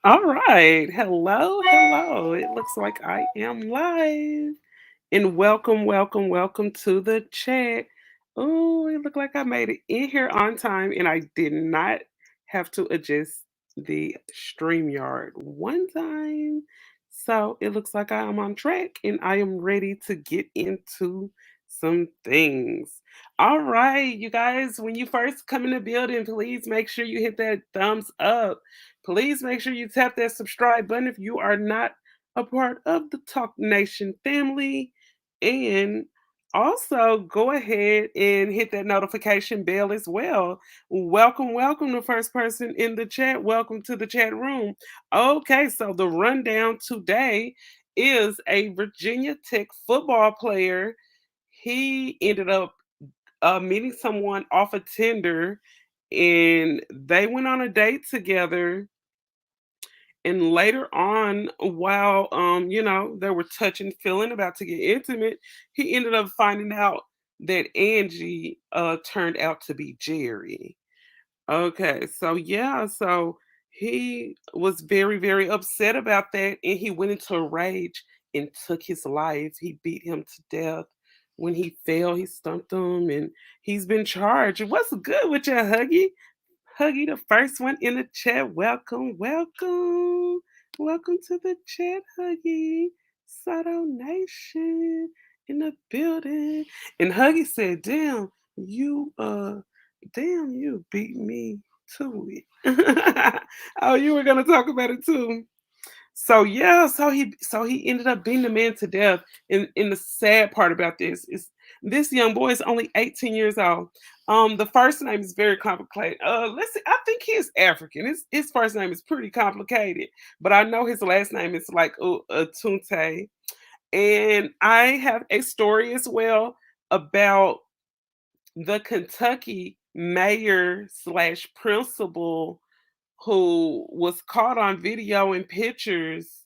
All right. Hello, hello. It looks like I am live. And welcome to the chat. Oh, it looked like I made it in here on time and I did not have to adjust the StreamYard one time. So it looks like I am on track and I am ready to get into some things. All right, you guys, when you first come in the building, please make sure you hit that thumbs up. Please make sure you tap that subscribe button if you are not a part of the Talk Nation family. And also go ahead and hit that notification bell as well. Welcome, the first person in the chat. Welcome to the chat room. Okay, so the rundown today is a Virginia Tech football player. He ended up meeting someone off a Tinder and they went on a date together, and later on, while they were touching, feeling, about to get intimate, he ended up finding out that Angie turned out to be Jerry. Okay, so yeah, so he was very, very upset about that, and he went into a rage and took his life. He beat him to death. When he fell, he stumped him, and he's been charged. What's good with you, Huggy? Huggy, the first one in the chat. Welcome. Welcome to the chat, Huggy. Sato Nation in the building. And Huggy said, damn, you beat me to it. Oh, you were gonna talk about it too. So yeah, so he ended up beating the man to death. And the sad part about this is this young boy is only 18 years old. The first name is very complicated. Let's see, I think he is African. His first name is pretty complicated, but I know his last name is like Tunte. And I have a story as well about the Kentucky mayor slash principal who was caught on video and pictures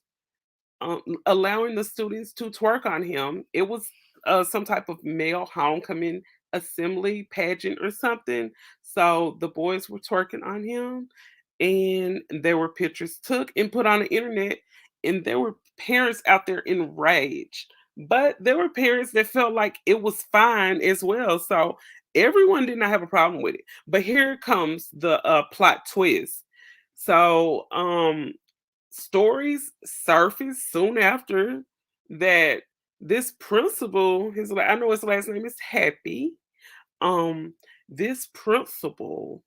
allowing the students to twerk on him. It was some type of male homecoming assembly pageant or something. So the boys were twerking on him, and there were pictures took and put on the internet, and there were parents out there enraged. But there were parents that felt like it was fine as well. So everyone did not have a problem with it. But here comes the plot twist. So stories surfaced soon after that this principal, I know his last name is Happy. Um, this principal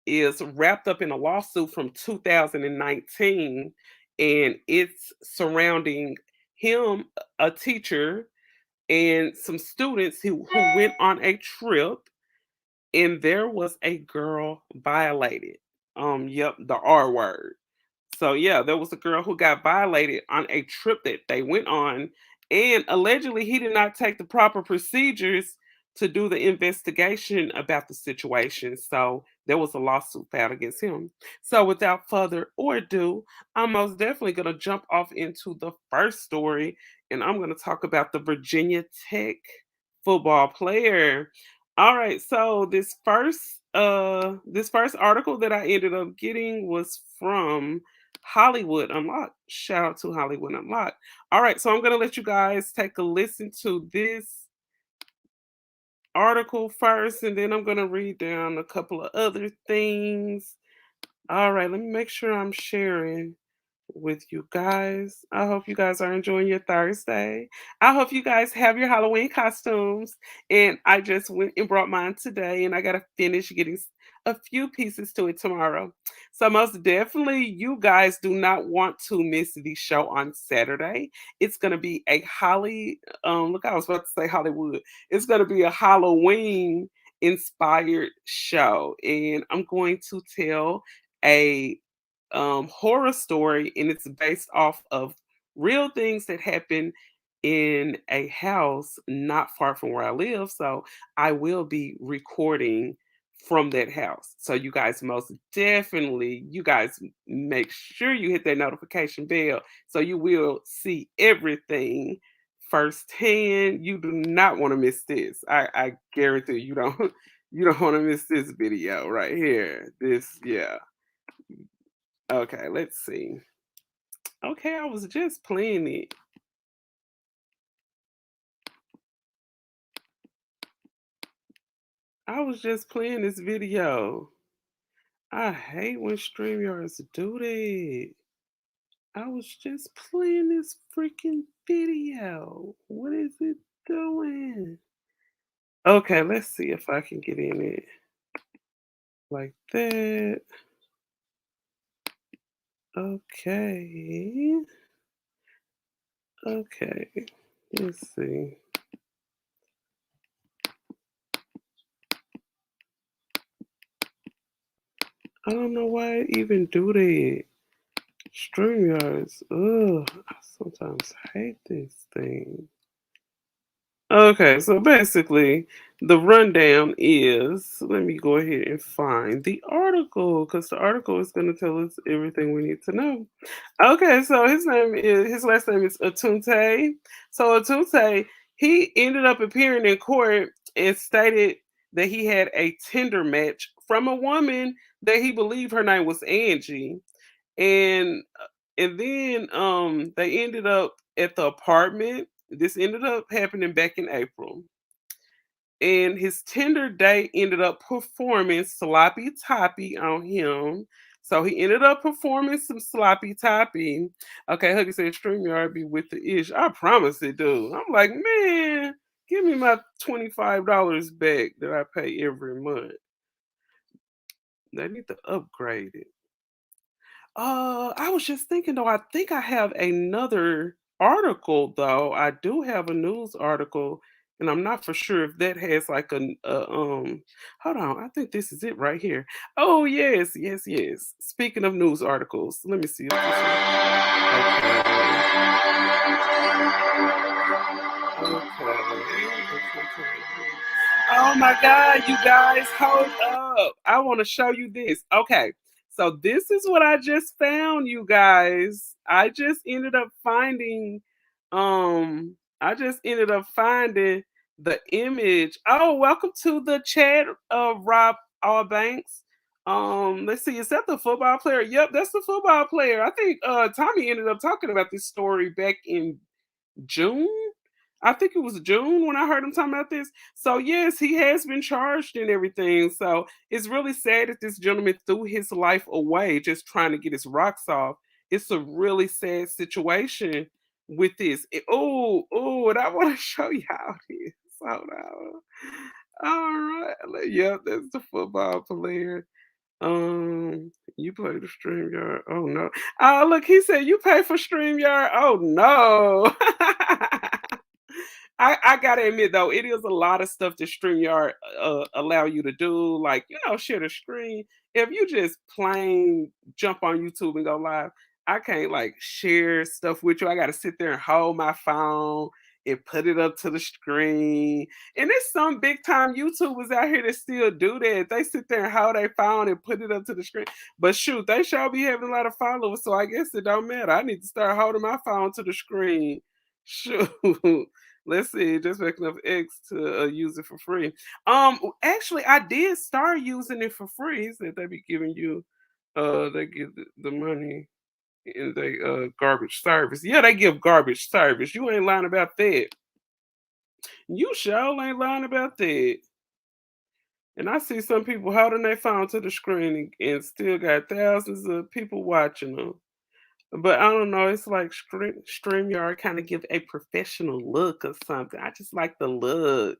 is wrapped up in a lawsuit from 2019, and it's surrounding him, a teacher, and some students who went on a trip, and there was a girl violated. Yep, the R word. So yeah, there was a girl who got violated on a trip that they went on, and allegedly he did not take the proper procedures to do the investigation about the situation. So there was a lawsuit filed against him. So without further ado, I'm most definitely gonna jump off into the first story, and I'm gonna talk about the Virginia Tech football player. All right, so this first article that I ended up getting was from Hollywood Unlocked. Shout out to Hollywood Unlocked. All right, so I'm going to let you guys take a listen to this article first, and then I'm going to read down a couple of other things. All right, let me make sure I'm sharing with you guys. I hope you guys are enjoying your Thursday. I hope you guys have your Halloween costumes. And I just went and brought mine today, and I got to finish getting a few pieces to it tomorrow. So, most definitely, you guys do not want to miss the show on Saturday. It's going to be a look, I was about to say Hollywood. It's going to be a Halloween inspired show. And I'm going to tell a horror story, and it's based off of real things that happen in a house not far from where I live. So I will be recording from that house. So you guys most definitely, you guys make sure you hit that notification bell so you will see everything firsthand. You do not want to miss this. I guarantee you don't you don't want to miss this video right here. This, yeah. Okay, let's see. Okay, I was just playing it. I was just playing this video. I hate when StreamYards do that. I was just playing this freaking video. What is it doing? Okay, let's see if I can get in it like that. Okay. Okay. Let's see. I don't know why I even do that. StreamYards. Ugh. I sometimes hate this thing. Okay, so basically, the rundown is let me go ahead and find the article because the article is going to tell us everything we need to know. Okay, so his last name is Atunte. So Atunte, he ended up appearing in court and stated that he had a Tinder match from a woman that he believed her name was Angie, and they ended up at the apartment. This ended up happening back in April. And his Tinder date ended up performing sloppy toppy on him. So he ended up performing some sloppy toppy. Okay, Huggy said StreamYard be with the ish. I promise it, dude. I'm like, man, give me my $25 back that I pay every month. They need to upgrade it. I was just thinking though, I think I have another article though. I do have a news article, and I'm not for sure if that has like hold on, I think this is it right here. Oh yes, yes, yes. Speaking of news articles, let me see if this is okay. Oh my God, you guys, hold up. I want to show you this. Okay, so this is what I just found, you guys. I just ended up finding the image. Oh, welcome to the chat, Rob Allbanks. Let's see, is that the football player? Yep, that's the football player. I think Tommy ended up talking about this story back in June. I think it was June when I heard him talking about this. So yes, he has been charged and everything. So it's really sad that this gentleman threw his life away just trying to get his rocks off. It's a really sad situation with this. Oh, and I want to show y'all this. Hold on. All right. Yep, that's the football player. You play the StreamYard. Oh no. Oh, look, he said you pay for StreamYard. Oh no. I gotta admit though, it is a lot of stuff that StreamYard allow you to do, like share the screen. If you just plain jump on YouTube and go live, I can't like share stuff with you. I gotta sit there and hold my phone and put it up to the screen. And there's some big time YouTubers out here that still do that. They sit there and hold their phone and put it up to the screen. But shoot, they shall be having a lot of followers, so I guess it don't matter. I need to start holding my phone to the screen. Shoot. Let's see, just making enough X to use it for free. Actually, I did start using it for free. He said they be giving you, they give the money in they garbage service. Yeah, they give garbage service. You ain't lying about that. You sure ain't lying about that. And I see some people holding their phone to the screen and still got thousands of people watching them. But I don't know, it's like StreamYard kind of give a professional look or something. I just like the look.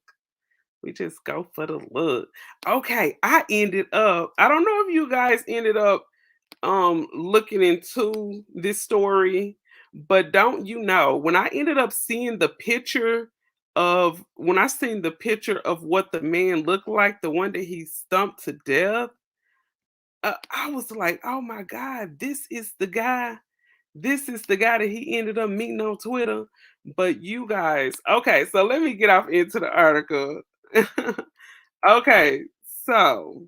We just go for the look. Okay, I don't know if you guys ended up looking into this story, but don't you know when I ended up seeing the picture of when I seen the picture of what the man looked like, the one that he stumped to death, I was like, "Oh my god, this is the guy that he ended up meeting on Twitter." But you guys, okay, so let me get off into the article. Okay, so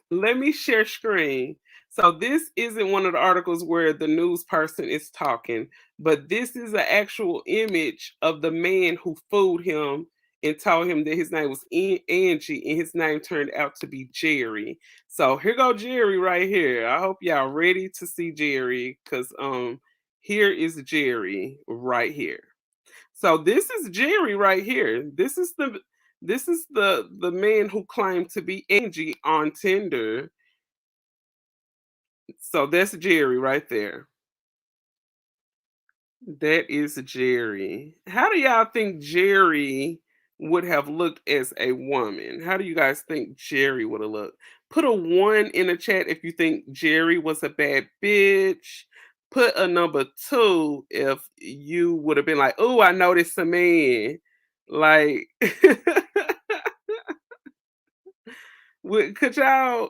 let me share screen. So this isn't one of the articles where the news person is talking, but this is an actual image of the man who fooled him and told him that his name was Angie and his name turned out to be Jerry. So here go Jerry right here. I hope y'all ready to see Jerry because here is Jerry right here. So this is Jerry right here. This is the man who claimed to be Angie on Tinder. So that's Jerry right there. That is Jerry. How do y'all think Jerry would have looked as a woman? How do you guys think Jerry would have looked? Put a one in the chat if you think Jerry was a bad bitch. Put a number two if you would have been like, oh, I noticed a man. Like could have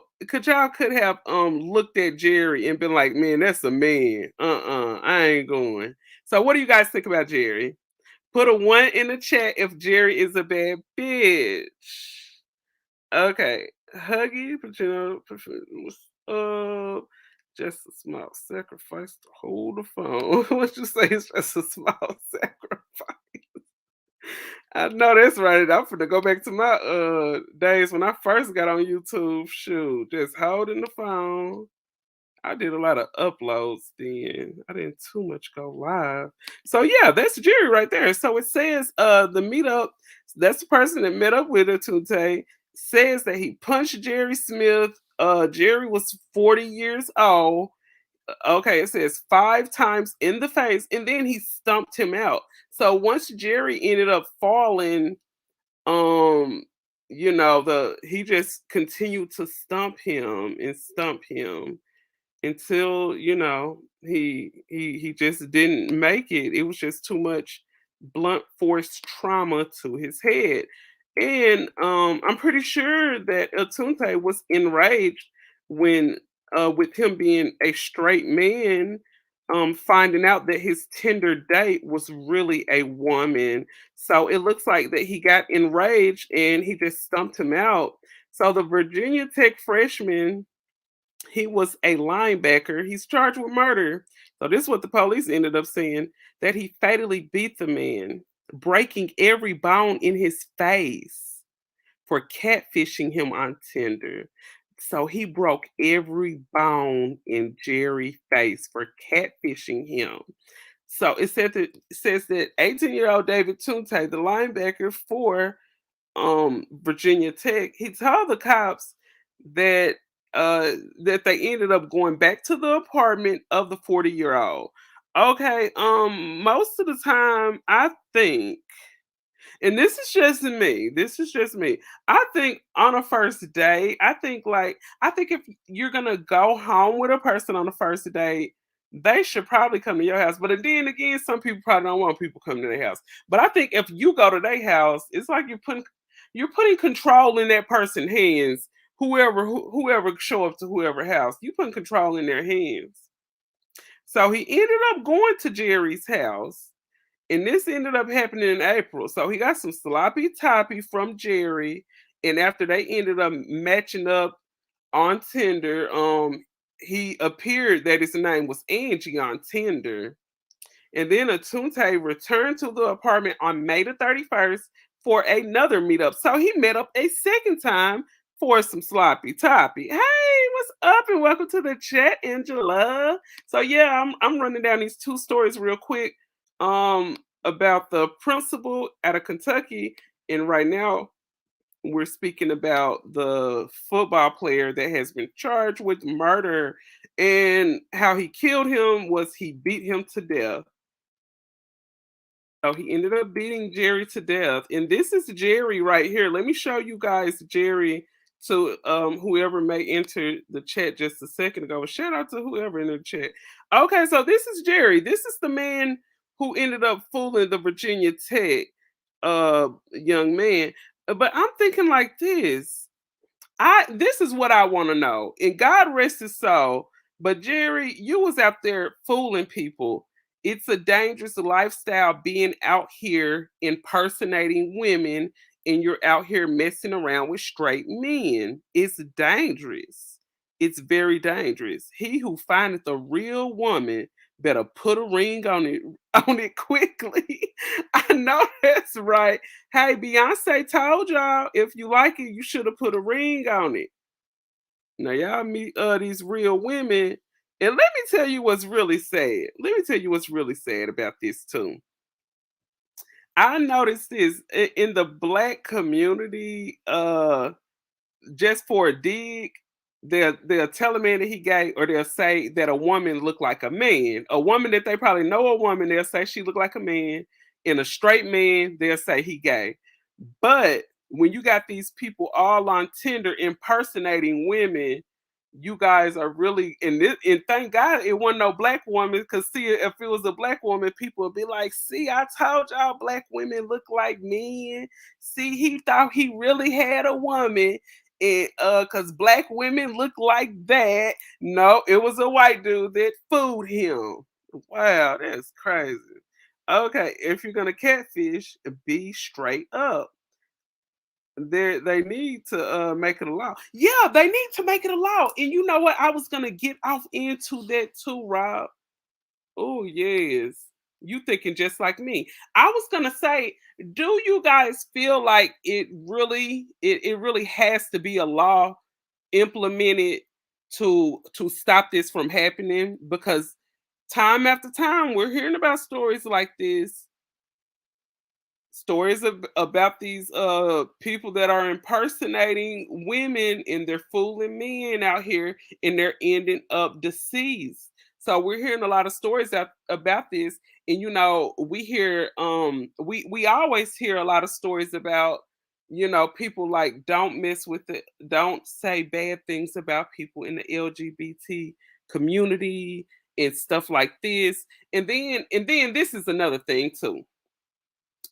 looked at Jerry and been like, man, that's a man. I ain't going. So what do you guys think about Jerry? Put a one in the chat if Jerry is a bad bitch. Okay. Huggy, but just a small sacrifice to hold the phone. What you say is just a small sacrifice. I know that's right. I'm finna go back to my days when I first got on YouTube. Shoot, just holding the phone. I did a lot of uploads then. I didn't too much go live. So yeah, that's Jerry right there. So it says the meetup, that's the person that met up with her Tunte, says that he punched Jerry Smith. Jerry was 40 years old. Okay, it says 5 times in the face, and then he stumped him out. So once Jerry ended up falling, um, the he just continued to stump him until he just didn't make it. It was just too much blunt force trauma to his head. And I'm pretty sure that Atunte was enraged when with him being a straight man, finding out that his Tinder date was really a woman. So it looks like that he got enraged and he just stumped him out. So the Virginia Tech freshman, he was a linebacker. He's charged with murder. So this is what the police ended up saying, that he fatally beat the man, breaking every bone in his face for catfishing him on Tinder. So he broke every bone in Jerry's face for catfishing him. So it says that 18-year-old David Tunte, the linebacker for Virginia Tech, he told the cops that that they ended up going back to the apartment of the 40-year-old. Okay, most of the time I think, and this is just me. I think on a first date, I think if you're gonna go home with a person on the first date, they should probably come to your house. But then again, some people probably don't want people coming to their house. But I think if you go to their house, it's like you're putting control in that person's hands. Whoever show up to whoever house, you putting control in their hands. So he ended up going to Jerry's house, and this ended up happening in April. So he got some sloppy toppy from Jerry, and after they ended up matching up on Tinder, he appeared that his name was Angie on Tinder. And then Atunte returned to the apartment on May the 31st for another meetup. So he met up a second time for some sloppy toppy. Hey, what's up? And welcome to the chat, Angela. So yeah, I'm running down these two stories real quick. About the principal out of Kentucky, and right now we're speaking about the football player that has been charged with murder, and how he killed him was he beat him to death. So he ended up beating Jerry to death. And this is Jerry right here. Let me show you guys Jerry to whoever may enter the chat just a second ago. Shout out to whoever in the chat. Okay, so this is Jerry. This is the man who ended up fooling the Virginia Tech young man. But I'm thinking like this is what I want to know. And God rest his soul. But Jerry, you was out there fooling people. It's a dangerous lifestyle being out here impersonating women, and you're out here messing around with straight men. It's dangerous. It's very dangerous. He who findeth a real woman better put a ring on it on it quickly. I know that's right. Hey, Beyonce told y'all if you like it, you should have put a ring on it. Now y'all meet these real women, and let me tell you what's really sad. Let me tell you what's really sad about this too. I noticed this in the black community. Just for a dig, they'll tell a man that he gay, or they'll say that a woman look like a man. A woman that they probably know a woman, they'll say she look like a man. And a straight man, they'll say he gay. But when you got these people all on Tinder impersonating women, you guys are really and thank God it wasn't no black woman. Cause see, if it was a black woman, people would be like, see, I told y'all black women look like men. See, he thought he really had a woman. And cause black women look like that. No, it was a white dude that fooled him. Wow, that's crazy. Okay, if you're gonna catfish, be straight up. They need to make it a law. Yeah, they need to make it a law. And you know what? I was gonna get off into that too, Rob. Oh yes. You thinking just like me. I was gonna say, do you guys feel like it really has to be a law implemented to stop this from happening? Because time after time we're hearing about stories like this, stories about these people that are impersonating women and they're fooling men out here and they're ending up deceased. So we're hearing a lot of stories about this, and we hear we always hear a lot of stories about people like don't mess with it, don't say bad things about people in the LGBT community and stuff like this. And then this is another thing too,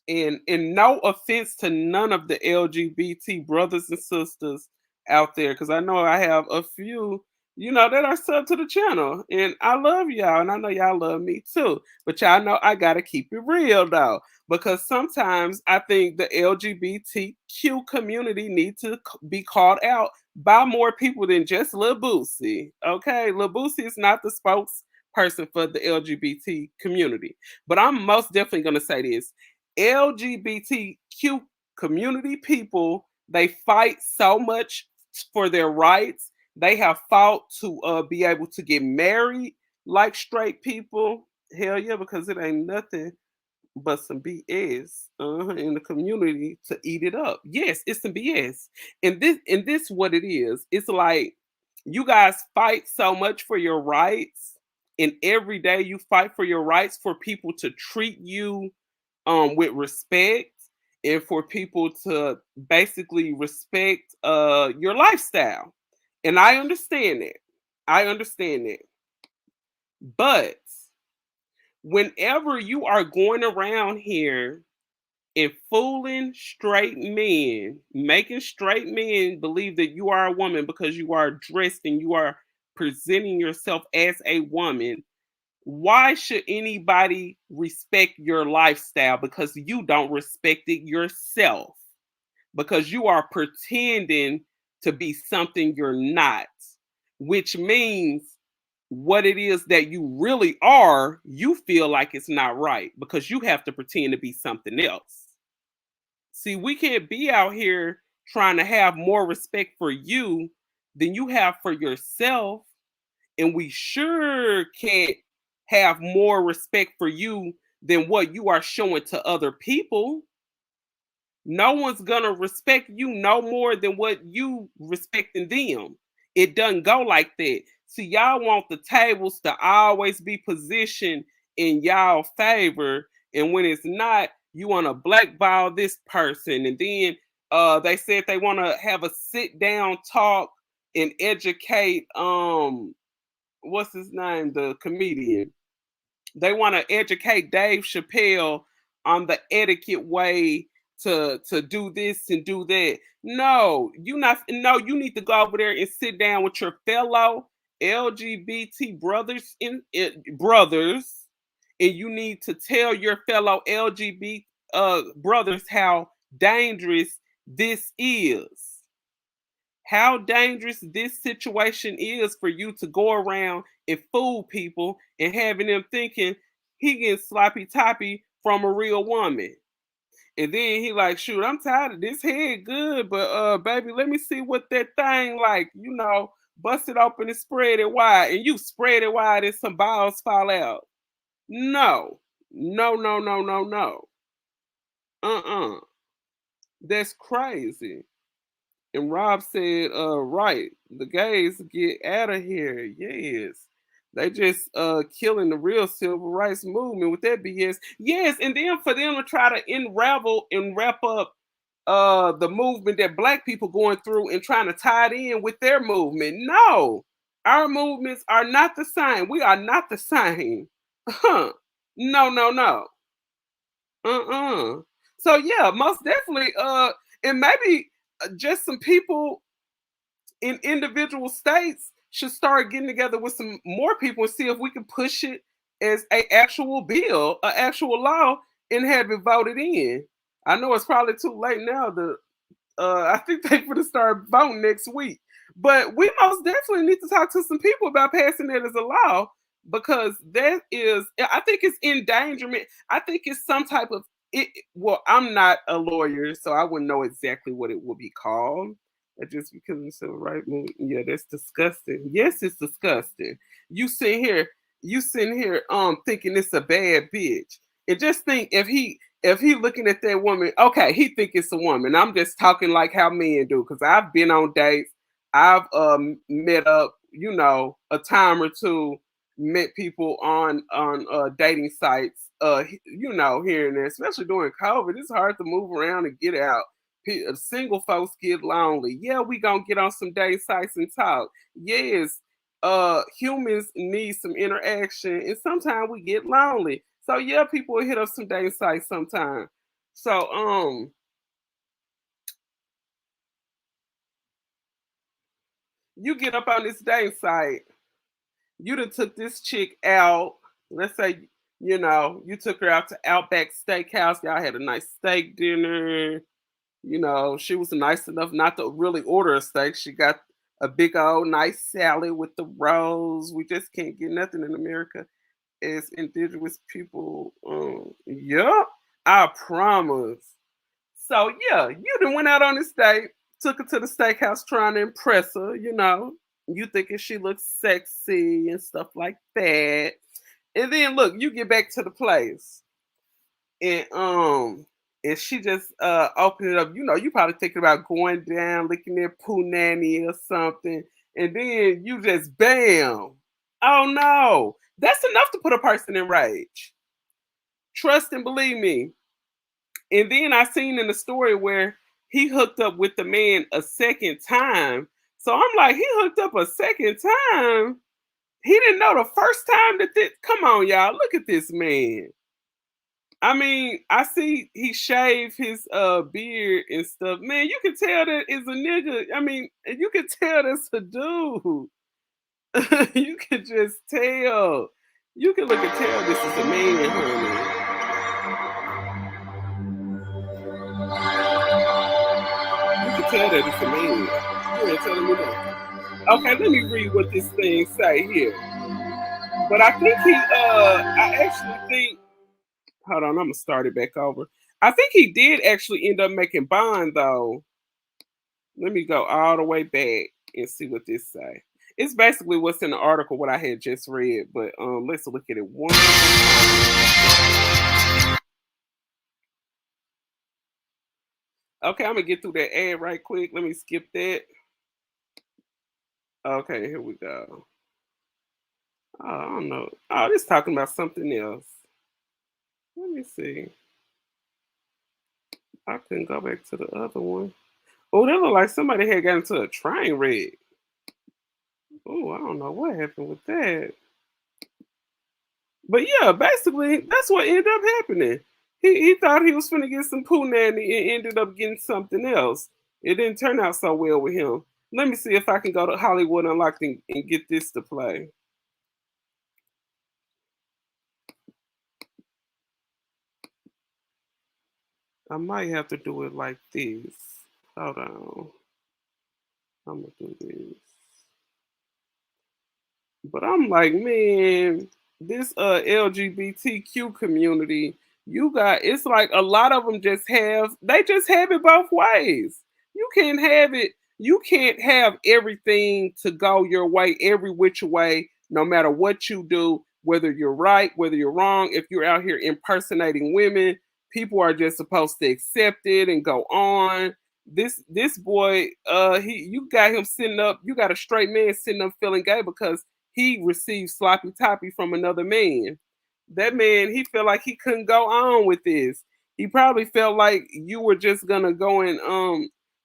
and no offense to none of the LGBT brothers and sisters out there, because I know I have a few, that are sub to the channel, and I love y'all, and I know y'all love me too. But y'all know I gotta keep it real though, because sometimes I think the LGBTQ community need to be called out by more people than just Lil Boosie. Okay, Lil Boosie is not the spokesperson for the LGBT community, but I'm most definitely gonna say this: LGBTQ community people, they fight so much for their rights. They have fought to be able to get married like straight people. Hell yeah, because it ain't nothing but some BS in the community to eat it up. Yes, it's some BS. And this what it is. It's like you guys fight so much for your rights, and every day you fight for your rights for people to treat you with respect, and for people to basically respect your lifestyle. And I understand that. I understand that. But whenever you are going around here and fooling straight men, making straight men believe that you are a woman because you are dressed and you are presenting yourself as a woman, why should anybody respect your lifestyle? Because you don't respect it yourself. Because you are pretending to be something you're not, which means what it is that you really are, you feel like it's not right because you have to pretend to be something else. See, we can't be out here trying to have more respect for you than you have for yourself, and we sure can't have more respect for you than what you are showing to other people. No one's gonna respect you no more than what you respecting them. It doesn't go like that. See, y'all want the tables to always be positioned in y'all favor, and when it's not, you want to blackball this person. And then they said they want to have a sit down talk and educate what's his name, the comedian. They want to educate Dave Chappelle on the etiquette way to do this and do that. No, you need to go over there and sit down with your fellow LGBT brothers, and you need to tell your fellow LGBT brothers how dangerous this is. how dangerous this situation is for you to go around and fool people and having them thinking he getting sloppy toppy from a real woman. And then he like, shoot, I'm tired of this head good, but baby, let me see what that thing like, bust it open and spread it wide. And you spread it wide and some balls fall out. No. No, no, no, no, no. Uh-uh. That's crazy. And Rob said, right, the gays get out of here. Yes. They just killing the real civil rights movement with that BS. Yes, and then for them to try to unravel and wrap up the movement that black people going through and trying to tie it in with their movement. No, our movements are not the same. We are not the same. Huh. No, no, no. Uh-uh. So yeah, most definitely and maybe just some people in individual states should start getting together with some more people and see if we can push it as a actual bill, an actual law, and have it voted in. I know it's probably too late now to I think they're going to start voting next week. But we most definitely need to talk to some people about passing that as a law because that is, I think it's endangerment. I think it's some type of, well, I'm not a lawyer, so I wouldn't know exactly what it would be called. Just because it's civil right movement, yeah, that's disgusting. Yes, it's disgusting. You sit here, you sitting here, thinking it's a bad bitch, and just think if he looking at that woman, okay, he think it's a woman. I'm just talking like how men do, because I've been on dates, I've met up, a time or two, met people on dating sites, here and there, especially during COVID. It's hard to move around and get out. Single folks get lonely. Yeah, we gonna get on some date sites and talk. Yes, humans need some interaction, and sometimes we get lonely. So yeah, people will hit up some dating sites sometime. So you get up on this dating site, you done took this chick out. Let's say, you took her out to Outback Steakhouse. Y'all had a nice steak dinner. She was nice enough not to really order a steak. She got a big old nice salad with the rolls. We just can't get nothing in America as indigenous people. Yup, I promise. So yeah, you done went out on this date, took her to the steakhouse trying to impress her. You thinking she looks sexy and stuff like that. And then look, you get back to the place and she just opened it up. You probably thinking about going down, licking their poo nanny or something, and then you just bam. Oh no. That's enough to put a person in rage. Trust and believe me. And then I seen in the story where he hooked up with the man a second time. So I'm like, he hooked up a second time. He didn't know the first time that this. Come on, y'all. Look at this man. I mean, I see he shaved his beard and stuff. Man, you can tell that is a nigga. I mean, you can tell that's a dude. You can just tell. You can look and tell this is a man, honey. You can tell that it's a man. You ain't telling me that. Okay, let me read what this thing say here. But I think I actually think, hold on, I'm gonna start it back over. I think he did actually end up making bond though. Let me go all the way back and see what this say. It's basically what's in the article, what I had just read, but let's look at it one more time. Okay, I'm gonna get through that ad right quick. Let me skip that. Okay, here we go. Oh, I don't know. Oh, this talking about something else. Let me see. I couldn't go back to the other one. Oh, that looked like somebody had got into a train wreck. Oh, I don't know what happened with that. But yeah, basically, that's what ended up happening. He thought he was finna get some poo nanny and ended up getting something else. It didn't turn out so well with him. Let me see if I can go to Hollywood Unlocked and get this to play. I might have to do it like this. Hold on. I'm gonna do this. But I'm like, man, this LGBTQ community, you got it's like a lot of them just have it both ways. You can't have it, you can't have everything to go your way every which way, no matter what you do, whether you're right, whether you're wrong. If you're out here impersonating women, people are just supposed to accept it and go on. This boy, he you got him sitting up, you got a straight man sitting up feeling gay because he received sloppy toppy from another man. That man, he felt like he couldn't go on with this. He probably felt like you were just gonna go and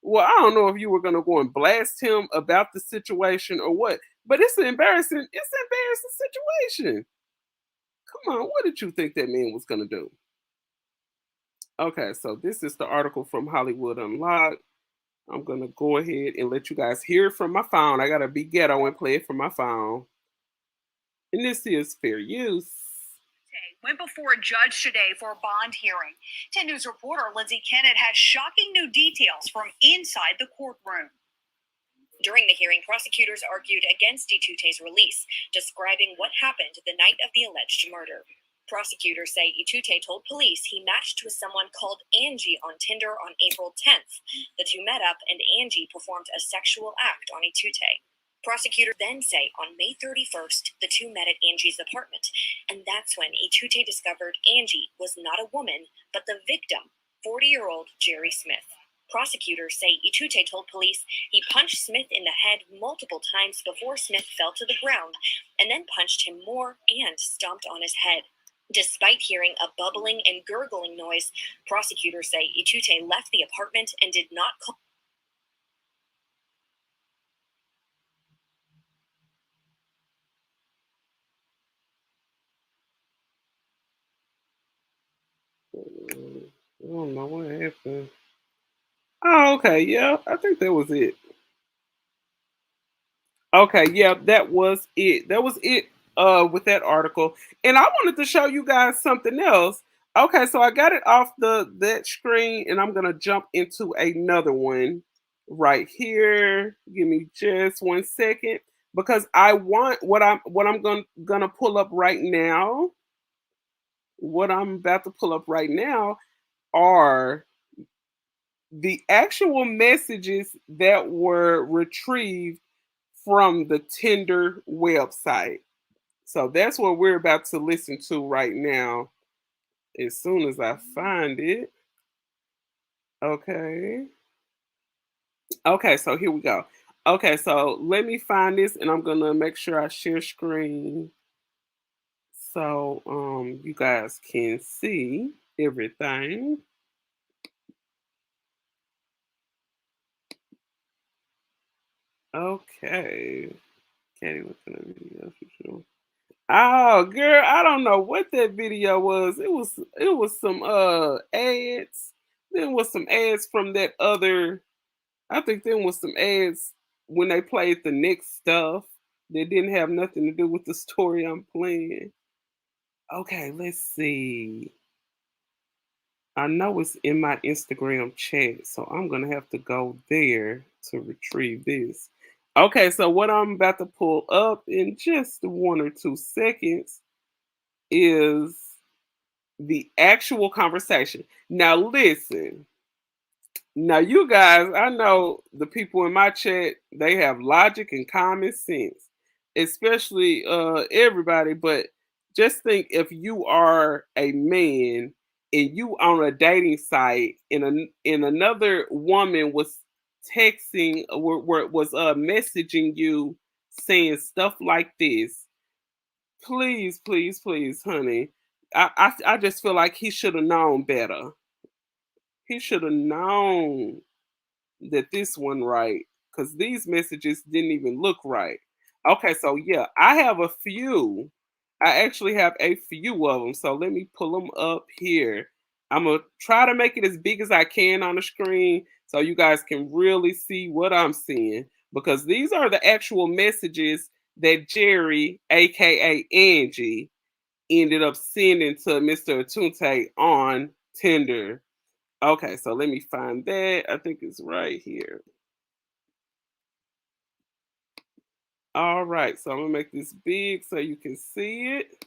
well, I don't know if you were gonna go and blast him about the situation or what, but it's an embarrassing situation. Come on, what did you think that man was gonna do? Okay, so this is the article from Hollywood Unlocked. I'm gonna go ahead and let you guys hear it from my phone. I gotta be ghetto and play it from my phone. And this is fair use. Went before a judge today for a bond hearing. 10 News reporter Lindsay Kennett has shocking new details from inside the courtroom. During the hearing, prosecutors argued against Itute's release, describing what happened the night of the alleged murder. Prosecutors say Itute told police he matched with someone called Angie on Tinder on April 10th. The two met up and Angie performed a sexual act on Itute. Prosecutors then say on May 31st, the two met at Angie's apartment, and that's when Itute discovered Angie was not a woman, but the victim, 40-year-old Jerry Smith. Prosecutors say Itute told police he punched Smith in the head multiple times before Smith fell to the ground, and then punched him more and stomped on his head. Despite hearing a bubbling and gurgling noise, prosecutors say Itute left the apartment and did not call. I don't know what happened. Oh, okay. Yeah, I think that was it. Okay, yeah, that was it. That was it with that article. And I wanted to show you guys something else. Okay, so I got it off the that screen and I'm gonna jump into another one right here. Give me just 1 second because I want what I'm gonna pull up right now. What I'm about to pull up right now are the actual messages that were retrieved from the Tinder website. So that's what we're about to listen to right now. As soon as I find it. Okay. Okay, so here we go. Okay, so let me find this and I'm gonna make sure I share screen so you guys can see everything. Okay. Katie looking at video for sure. Oh, girl, I don't know what that video was. It was some ads. Then was some ads from that other. I think then was some ads when they played the next stuff that didn't have nothing to do with the story I'm playing. Okay, let's see. I know it's in my Instagram chat, so I'm gonna have to go there to retrieve this. Okay, so what I'm about to pull up in just 1 or 2 seconds is the actual conversation. Now, listen. Now, you guys, I know the people in my chat, they have logic and common sense, especially everybody. But just think if you are a man and you on a dating site and another woman was texting was messaging you saying stuff like this. Please, please, please, honey. I just feel like he should have known better. He should have known that this one right because these messages didn't even look right. Okay, so yeah, I have a few. I actually have a few of them. So let me pull them up here. I'm gonna try to make it as big as I can on the screen so you guys can really see what I'm seeing because these are the actual messages that Jerry, aka Angie, ended up sending to Mr. Atunte on Tinder. Okay, so let me find that. I think it's right here. All right, so I'm gonna make this big so you can see it.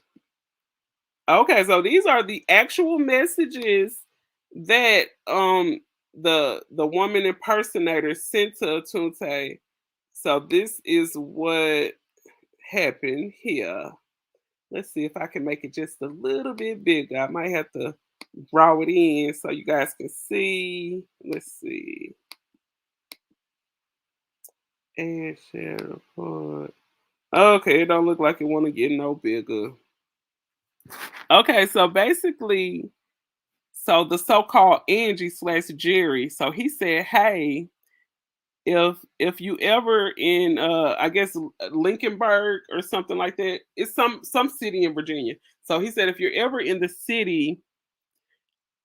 Okay, so these are the actual messages that the woman impersonator sent to Atunte. So this is what happened here. Let's see if I can make it just a little bit bigger. I might have to draw it in so you guys can see. Let's see. And share report. Okay, it don't look like it want to get no bigger. Okay, so basically, so the so-called Angie slash Jerry. So he said, "Hey, if you ever in I guess Lincolnburg or something like that, it's some city in Virginia." So he said, "If you're ever in the city,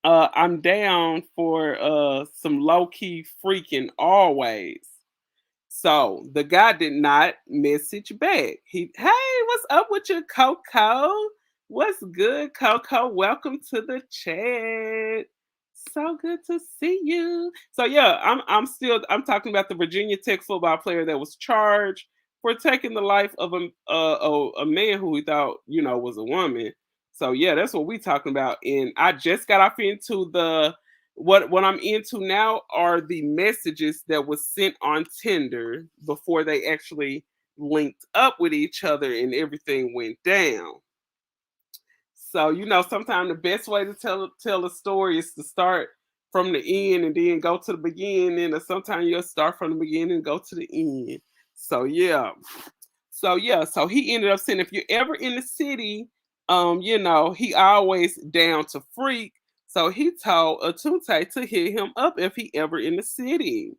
I'm down for some low key freaking always." So the guy did not message back. Hey, what's up with your Coco? What's good, Coco? Welcome to the chat. So good to see you. So yeah, I'm talking about the Virginia Tech football player that was charged for taking the life of a man who he thought was a woman. So yeah, that's what we talking about. And I just got off into the what I'm into now are the messages that was sent on Tinder before they actually linked up with each other and everything went down. So sometimes the best way to tell a story is to start from the end and then go to the beginning, or sometimes you'll start from the beginning and go to the end. So yeah. So he ended up saying if you're ever in the city, he always down to freak. So he told Atunte to hit him up if he ever in the city.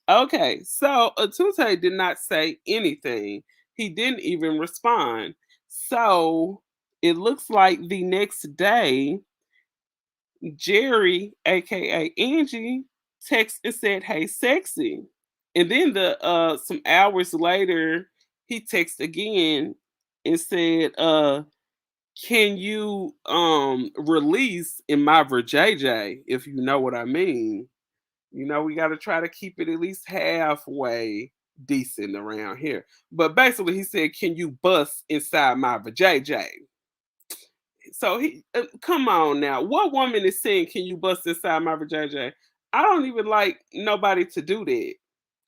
Okay, so Atunte did not say anything. He didn't even respond. So it looks like the next day, Jerry, aka Angie, texted and said, "Hey, sexy." And then the some hours later, he texted again and said, can you release in my JJ, if you know what I mean? We got to try to keep it at least halfway decent around here. But basically, he said, "Can you bust inside my JJ?" So come on now. What woman is saying, "Can you bust inside my JJ?" I don't even like nobody to do that.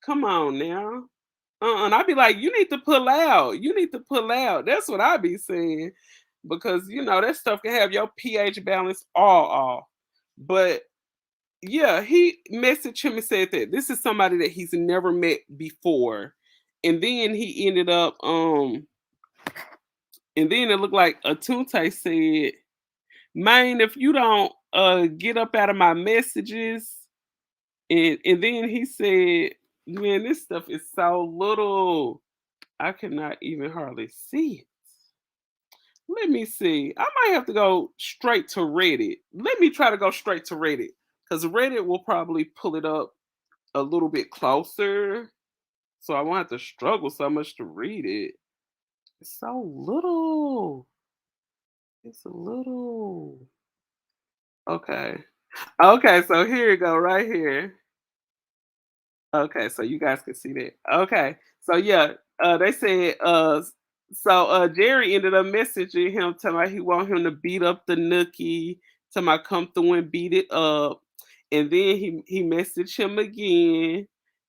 Come on now. And I'd be like, you need to pull out. You need to pull out. That's what I be saying. Because that stuff can have your pH balance all off. But yeah, he messaged him and said that this is somebody that he's never met before. And then he ended up and then it looked like Atunte said, "Man, if you don't get up out of my messages," and then he said, "Man, this stuff is so little. I cannot even hardly see it." Let me see. I might have to go straight to Reddit. Let me try to go straight to Reddit because Reddit will probably pull it up a little bit closer. So I won't have to struggle so much to read it. It's so little. It's a little. Okay. Okay, so here you go, right here. Okay, so you guys can see that. Okay, so yeah, they said Jerry ended up messaging him telling me he want him to beat up the nookie, to my come through and beat it up, and then he messaged him again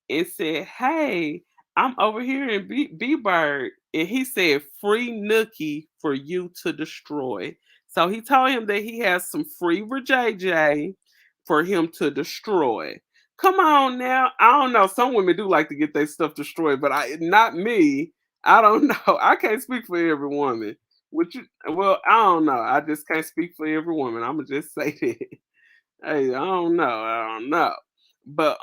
and said, "Hey, I'm over here in B-Bird," and he said, "Free nookie for you to destroy." So he told him that he has some free JJ for him to destroy. Come on now. I don't know. Some women do like to get their stuff destroyed, but not me. I don't know. I can't speak for every woman. Would you? Well, I don't know. I just can't speak for every woman. I'm gonna just say that. Hey, I don't know. I don't know. But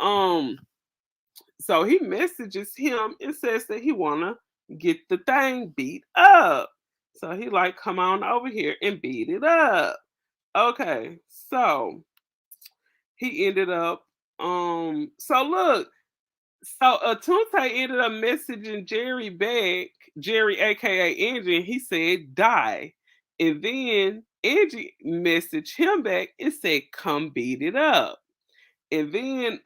so he messages him and says that he wanna get the thing beat up. So he like, come on over here and beat it up. Okay, so he ended up so look, so Atunte ended up messaging Jerry back, Jerry aka Angie, and he said die. And then Angie messaged him back and said, "Come beat it up." And then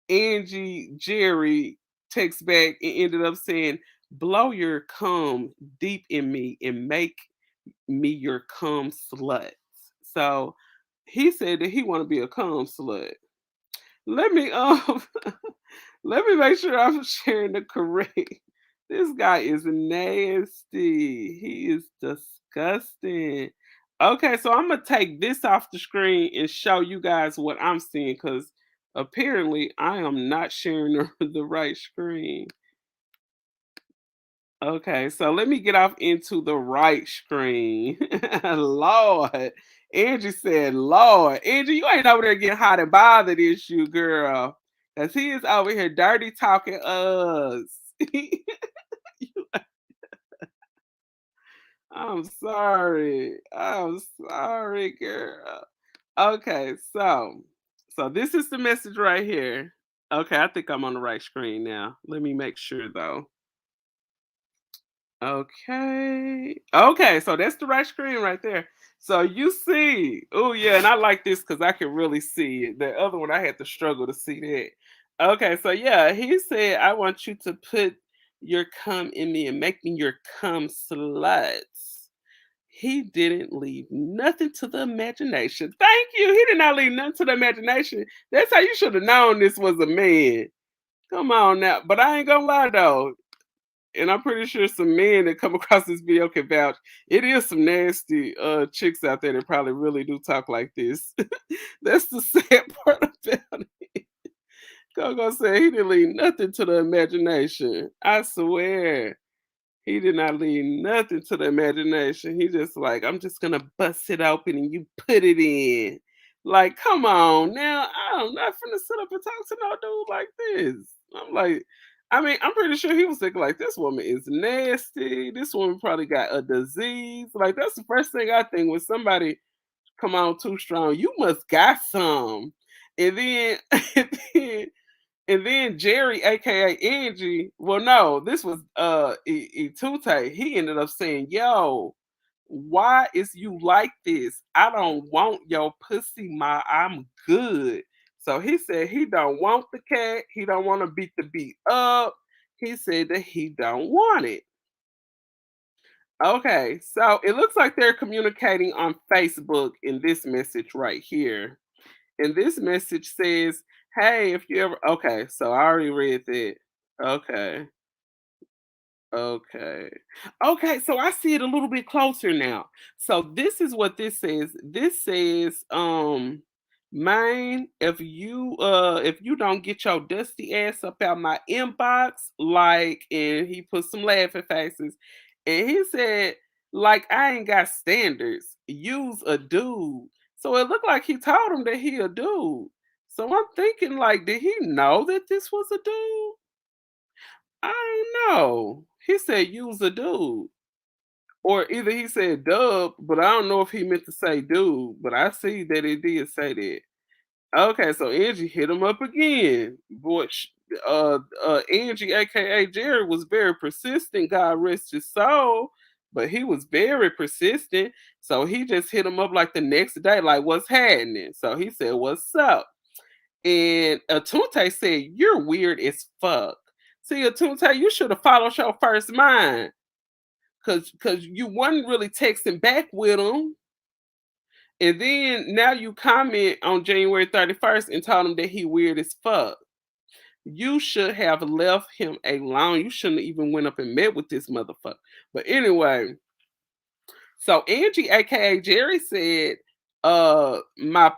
Angie Jerry texts back and ended up saying, Blow your cum deep in me and make me your cum slut. So he said that he want to be a cum slut. Let me let me make sure I'm sharing the correct. This guy is nasty. He is disgusting. Okay, so I'm gonna take this off the screen and show you guys what I'm seeing because apparently I am not sharing the right screen. Okay, so let me get off into the right screen. Lord. Angie said, Lord. Angie, you ain't over there getting hot and bothered, is you, girl? Because he is over here dirty talking us. I'm sorry. I'm sorry, girl. Okay, so this is the message right here. Okay, I think I'm on the right screen now. Let me make sure though. Okay. Okay, so that's the right screen right there. So you see. Oh yeah, and I like this because I can really see it. The other one I had to struggle to see that. Okay, so yeah, he said, I want you to put your cum in me and make me your cum sluts. He didn't leave nothing to the imagination. Thank you. He did not leave nothing to the imagination. That's how you should have known this was a man. Come on now. But I ain't gonna lie though, and I'm pretty sure some men that come across this video can vouch. It is some nasty chicks out there that probably really do talk like this. That's the sad part about it. Coco said he didn't leave nothing to the imagination. I swear. He did not leave nothing to the imagination. He just like, I'm just gonna bust it open and you put it in. Like, come on now. I'm not finna sit up and talk to no dude like this. I'm like, I mean, I'm pretty sure he was thinking like this woman is nasty. This woman probably got a disease. Like, that's the first thing I think when somebody come on too strong. You must got some. And then, and then Jerry, aka Angie, well, no, this was Itute. He ended up saying, "Yo, why is you like this? I don't want your pussy, ma. I'm good." So he said he don't want the cat. He don't want to beat the beat up. He said that he don't want it. Okay, so it looks like they're communicating on Facebook in this message right here. And this message says, "Hey, if you ever." Okay, so I already read that. Okay. Okay. Okay, so I see it a little bit closer now. So this is what this says. This says, man, if you don't get your dusty ass up out my inbox, like, and he put some laughing faces, and he said, like, I ain't got standards. Use a dude. So it looked like he told him that he a dude. So I'm thinking, like, did he know that this was a dude? I don't know. He said use a dude. Or either he said dub, but I don't know if he meant to say dude, but I see that it did say that. Okay, so Angie hit him up again. Boy, Angie, aka Jerry, was very persistent. God rest his soul, but he was very persistent. So he just hit him up like the next day, like, "What's happening?" So he said, "What's up?" And Atunte said, "You're weird as fuck." See, Atunte, you should have followed your first mind. Cause you wasn't really texting back with him. And then now you comment on January 31st and told him that he weird as fuck. You should have left him alone. You shouldn't have even went up and met with this motherfucker. But anyway, so Angie, aka Jerry, said, my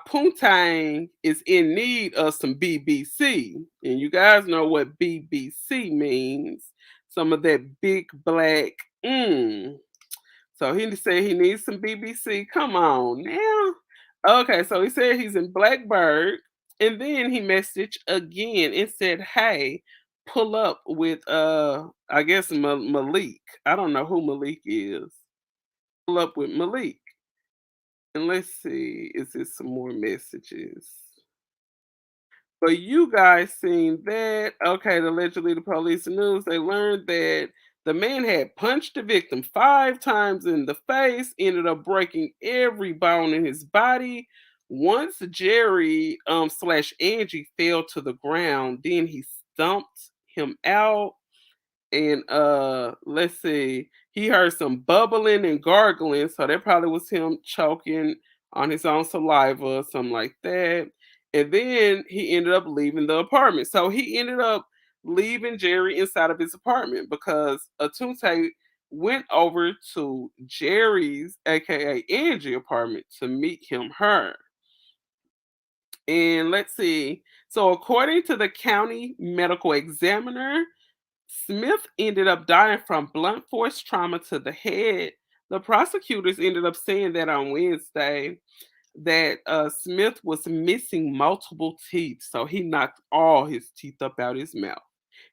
poontang is in need of some BBC. And you guys know what BBC means. Some of that big black So he said he needs some BBC. Come on now. Okay, so he said he's in Blackbird. And then he messaged again and said, "Hey, pull up with I guess Malik. I don't know who Malik is. Pull up with Malik." And let's see, is there some more messages? But you guys seen that? Okay, allegedly the police and news, they learned that the man had punched the victim 5 times in the face, ended up breaking every bone in his body. Once Jerry slash Angie fell to the ground, then he stumped him out. And let's see, he heard some bubbling and gargling, so that probably was him choking on his own saliva or something like that. And then he ended up leaving the apartment. So he ended up leaving Jerry inside of his apartment because Atunte went over to Jerry's, aka Angie, apartment to meet her. And let's see. So according to the county medical examiner, Smith ended up dying from blunt force trauma to the head. The prosecutors ended up saying that on Wednesday that Smith was missing multiple teeth. So he knocked all his teeth up out his mouth.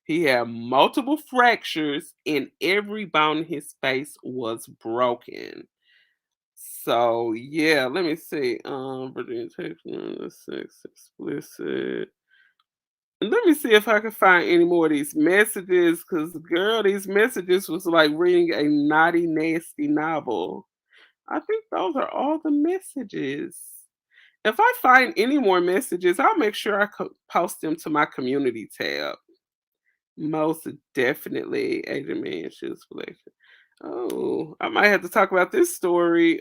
He had multiple fractures, and every bone in his face was broken. So yeah, let me see. Virginia Tech, sex explicit. Let me see if I can find any more of these messages, cause girl, these messages was like reading a naughty, nasty novel. I think those are all the messages. If I find any more messages, I'll make sure I post them to my community tab. Most definitely, Asian man shoes collection. Oh, I might have to talk about this story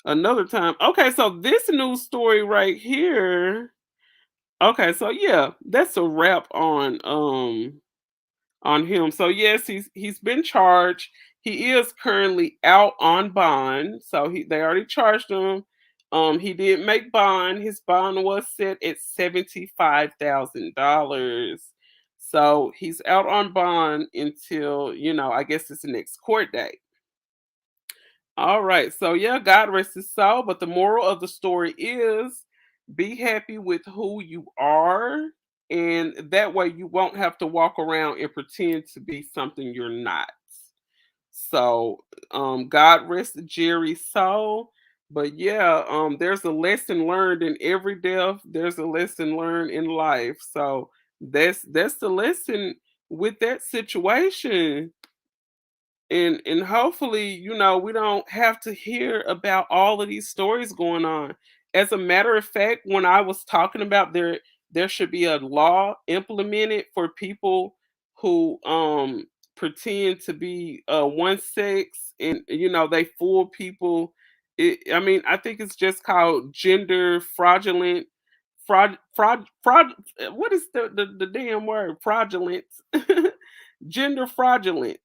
another time. Okay, so this news story right here. Okay, so yeah, that's a wrap on him. So yes, he's been charged. He is currently out on bond. So they already charged him. He did make bond. His bond was set at $75,000. So he's out on bond until, I guess it's the next court date. All right. So yeah, God rest his soul. But the moral of the story is be happy with who you are. And that way you won't have to walk around and pretend to be something you're not. So God rest Jerry's soul. But yeah, there's a lesson learned in every death. There's a lesson learned in life. So that's the lesson with that situation. And hopefully, we don't have to hear about all of these stories going on. As a matter of fact, when I was talking about there should be a law implemented for people who pretend to be one sex, and they fool people. I mean, I think it's just called gender fraudulent fraud, what is the damn word? Fraudulent. Gender fraudulence.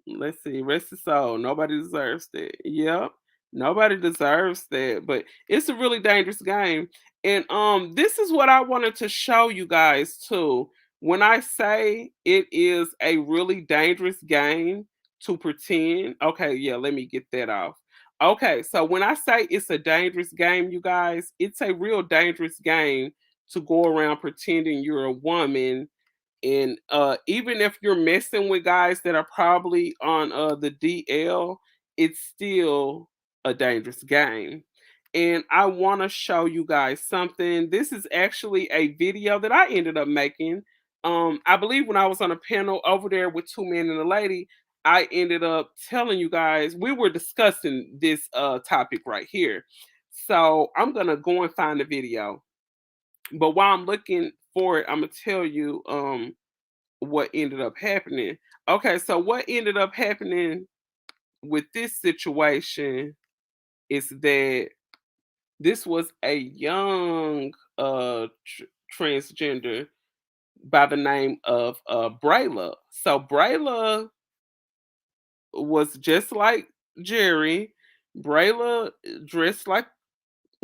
Let's see, rest his soul. Nobody deserves that. Yep. Nobody deserves that. But it's a really dangerous game. And this is what I wanted to show you guys too. When I say it is a really dangerous game to pretend, okay, yeah, let me get that off. Okay, so when I say it's a dangerous game, you guys, it's a real dangerous game to go around pretending you're a woman, and even if you're messing with guys that are probably on the DL, it's still a dangerous game. And I want to show you guys something. This is actually a video that I ended up making. I believe when I was on a panel over there with two men and a lady, I ended up telling you guys we were discussing this topic right here. So I'm gonna go and find the video. But while I'm looking for it, I'm gonna tell you what ended up happening. Okay, so what ended up happening with this situation is that this was a young transgender by the name of Brayla. So Brayla was just like Jerry. Brayla dressed like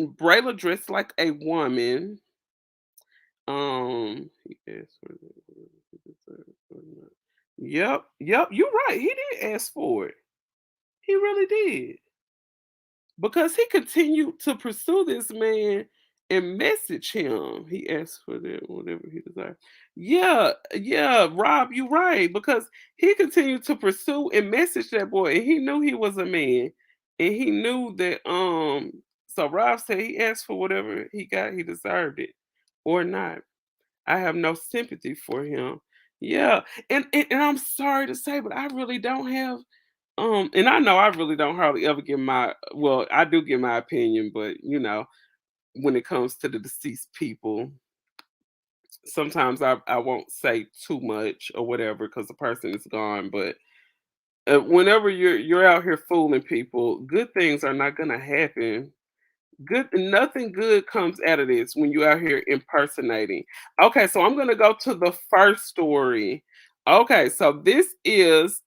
Brayla dressed like a woman. He asked for it. Yep, you're right. He did ask for it. He really did. Because he continued to pursue this man and message him. He asked for that, whatever he desired. Yeah, Rob, you're right. Because he continued to pursue and message that boy, and he knew he was a man. And he knew that so Rob said he asked for whatever he got, he deserved it. Or not. I have no sympathy for him. Yeah. And I'm sorry to say, but I really don't have and I know I really don't hardly ever give my, well, I do give my opinion, but when it comes to the deceased people. sometimes I won't say too much or whatever because the person is gone. But whenever you're out here fooling people, good things are not gonna happen. Nothing good comes out of this when you're out here impersonating. Okay, so I'm gonna go to the first story. Okay, so this is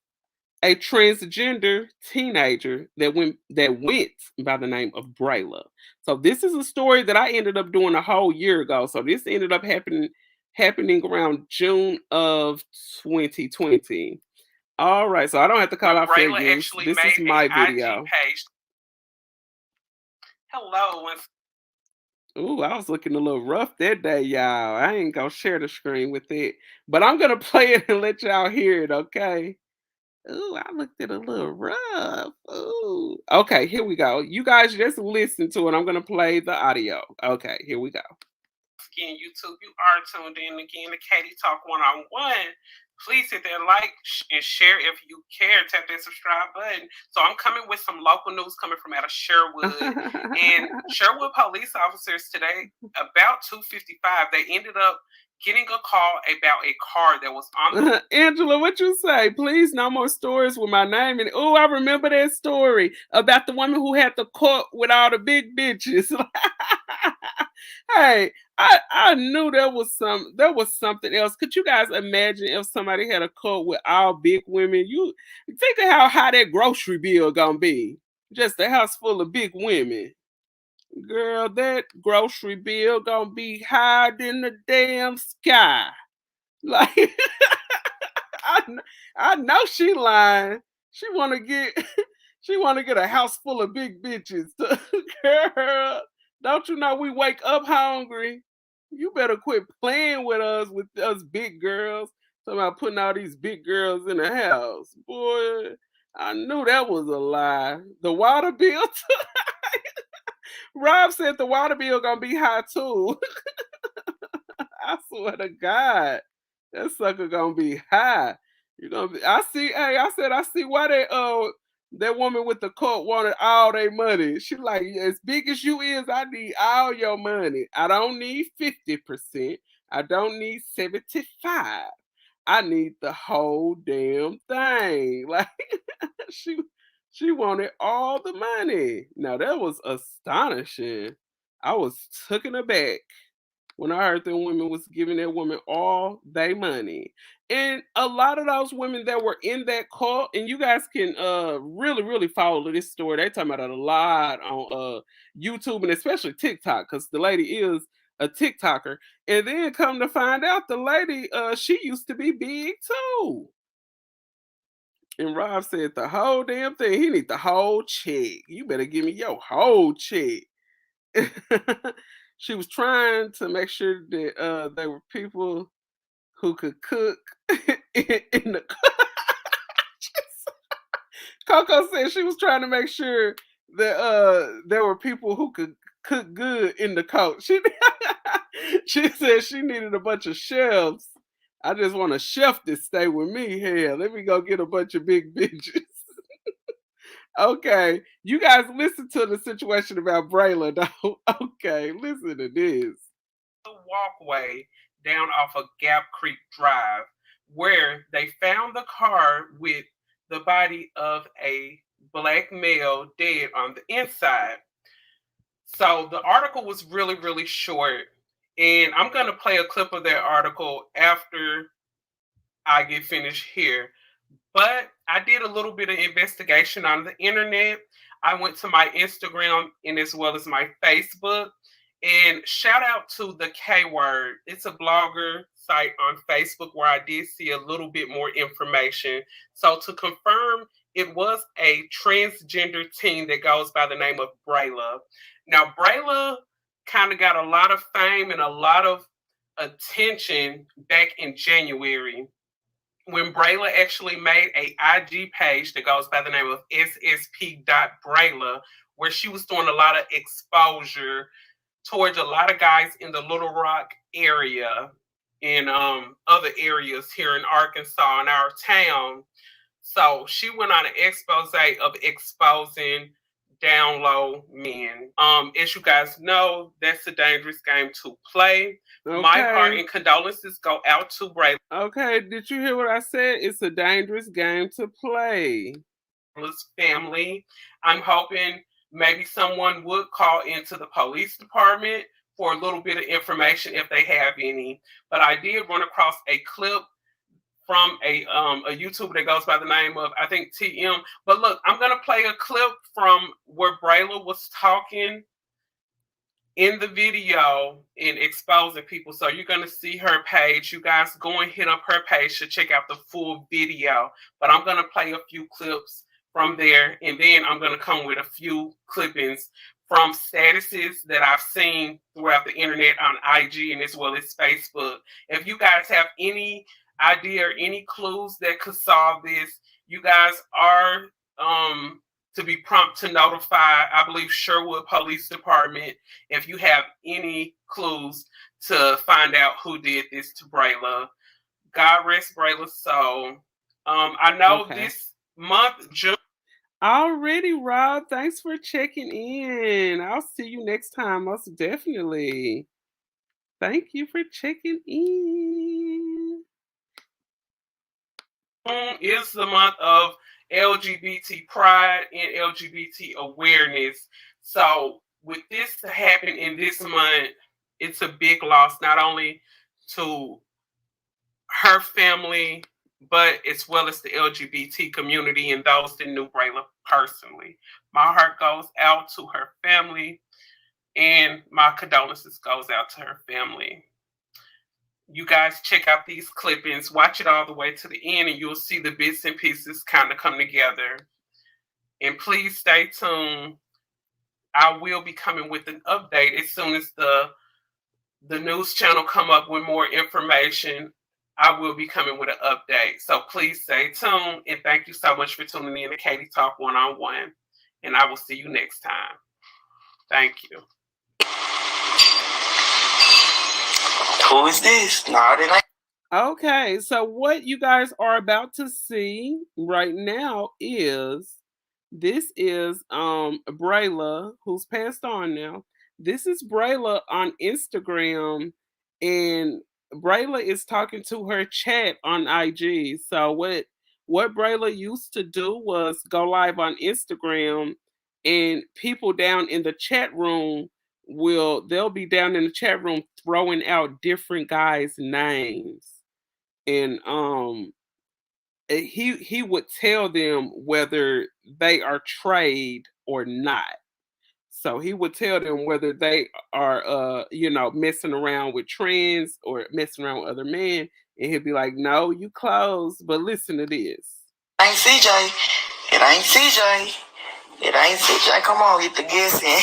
a transgender teenager that went by the name of Brayla. So this is a story that I ended up doing a whole year ago. So this ended up happening around June of 2020. All right, so I don't have to call out fair Brayla use. actually This made is my an IG video. page. Hello, Ooh, I was looking a little rough that day, y'all. I ain't gonna share the screen with it, but I'm gonna play it and let y'all hear it, okay? Ooh, I looked at a little rough. Ooh. Okay, here we go. You guys just listen to it. I'm gonna play the audio. Okay, here we go. Skin YouTube, you are tuned in again to Katie Talk One on One. Please hit that like and share if you care. Tap that subscribe button. So I'm coming with some local news coming from out of Sherwood. And Sherwood police officers today, about 2:55, they ended up getting a call about a car that was on the Angela, what you say? Please, no more stories with my name in it. Oh, I remember that story about the woman who had the court with all the big bitches. Hey, I knew there was something else. Could you guys imagine if somebody had a court with all big women? You think of how high that grocery bill gonna be. Just a house full of big women. Girl, that grocery bill gonna be higher than the damn sky. Like I, I know she lying. She wanna get she wanna get a house full of big bitches. Girl, don't you know we wake up hungry? You better quit playing with us big girls. Talking about putting all these big girls in the house. Boy, I knew that was a lie. The water bill. Rob said the water bill gonna be high too. I swear to God, that sucker gonna be high. You gonna be. I see. Hey, I said I see why that woman with the coat wanted all their money. She like, as big as you is, I need all your money. I don't need 50%. I don't need 75. I need the whole damn thing. Like she she wanted all the money. Now that was astonishing. I was taken aback when I heard that women was giving that woman all their money. And a lot of those women that were in that cult, and you guys can really, really follow this story. They talking about it a lot on YouTube and especially TikTok, because the lady is a TikToker. And then come to find out the lady, she used to be big too. And Rob said the whole damn thing. He need the whole check. You better give me your whole check. She was trying to make sure that there were people who could cook in the Coco said she was trying to make sure that there were people who could cook good in the coat. She said she needed a bunch of chefs. I just want a chef to stay with me. Hell, let me go get a bunch of big bitches. Okay, you guys listen to the situation about Brayla, though. Okay, listen to this. the walkway down off of Gap Creek Drive, where they found the car with the body of a black male dead on the inside. So the article was really, really short. And I'm going to play a clip of that article after I get finished here. But I did a little bit of investigation on the internet. I went to my Instagram and as well as my Facebook. And shout out to the K Word. It's a blogger site on Facebook where I did see a little bit more information. So to confirm, it was a transgender teen that goes by the name of Brayla. Now, Brayla kind of got a lot of fame and a lot of attention back in January when Brayla actually made a IG page that goes by the name of ssp.brayla, where she was doing a lot of exposure towards a lot of guys in the Little Rock area and other areas here in Arkansas in our town. So she went on an expose of exposing down low men. As you guys know, that's a dangerous game to play. My heart and condolences go out to Brayla's Okay, did you hear what I said? It's a dangerous game to play. family. I'm hoping maybe someone would call into the police department for a little bit of information if they have any. But I did run across a clip from a YouTuber that goes by the name of, I think, TM. But look, I'm gonna play a clip from where Brayla was talking in the video and exposing people. So you're gonna see her page. You guys go and hit up her page to check out the full video. But I'm gonna play a few clips from there, and then I'm gonna come with a few clippings from statuses that I've seen throughout the internet on IG and as well as Facebook. If you guys have any idea or any clues that could solve this, you guys are to be prompt to notify, I believe, Sherwood Police Department if you have any clues to find out who did this to Brayla. God rest Brayla's soul. I know this month, June. Already, Rob. Thanks for checking in. I'll see you next time, most definitely. Thank you for checking in. Is the month of LGBT pride and LGBT awareness. So with this to happen in this month, it's a big loss, not only to her family, but as well as the LGBT community and those that knew Brayla personally. My heart goes out to her family, and my condolences goes out to her family. You guys check out these clippings, watch it all the way to the end, and you'll see the bits and pieces kind of come together. And please stay tuned. I will be coming with an update as soon as the news channel come up with more information. I will be coming with an update. So please stay tuned, and thank you so much for tuning in to Katie Talk One-on-One. And I will see you next time. Thank you. Who is this? Okay, so what you guys are about to see right now is Brayla, who's passed on now. This is Brayla on Instagram, and Brayla is talking to her chat on IG. So what Brayla used to do was go live on Instagram, and people down in the chat room they'll be down in the chat room throwing out different guys' names. And he would tell them whether they are trade or not. So he would tell them whether they are messing around with trends or messing around with other men, and he'd be like, "No, you close." But listen to this. It ain't CJ. It ain't CJ. It ain't CJ. Come on, get the guess in.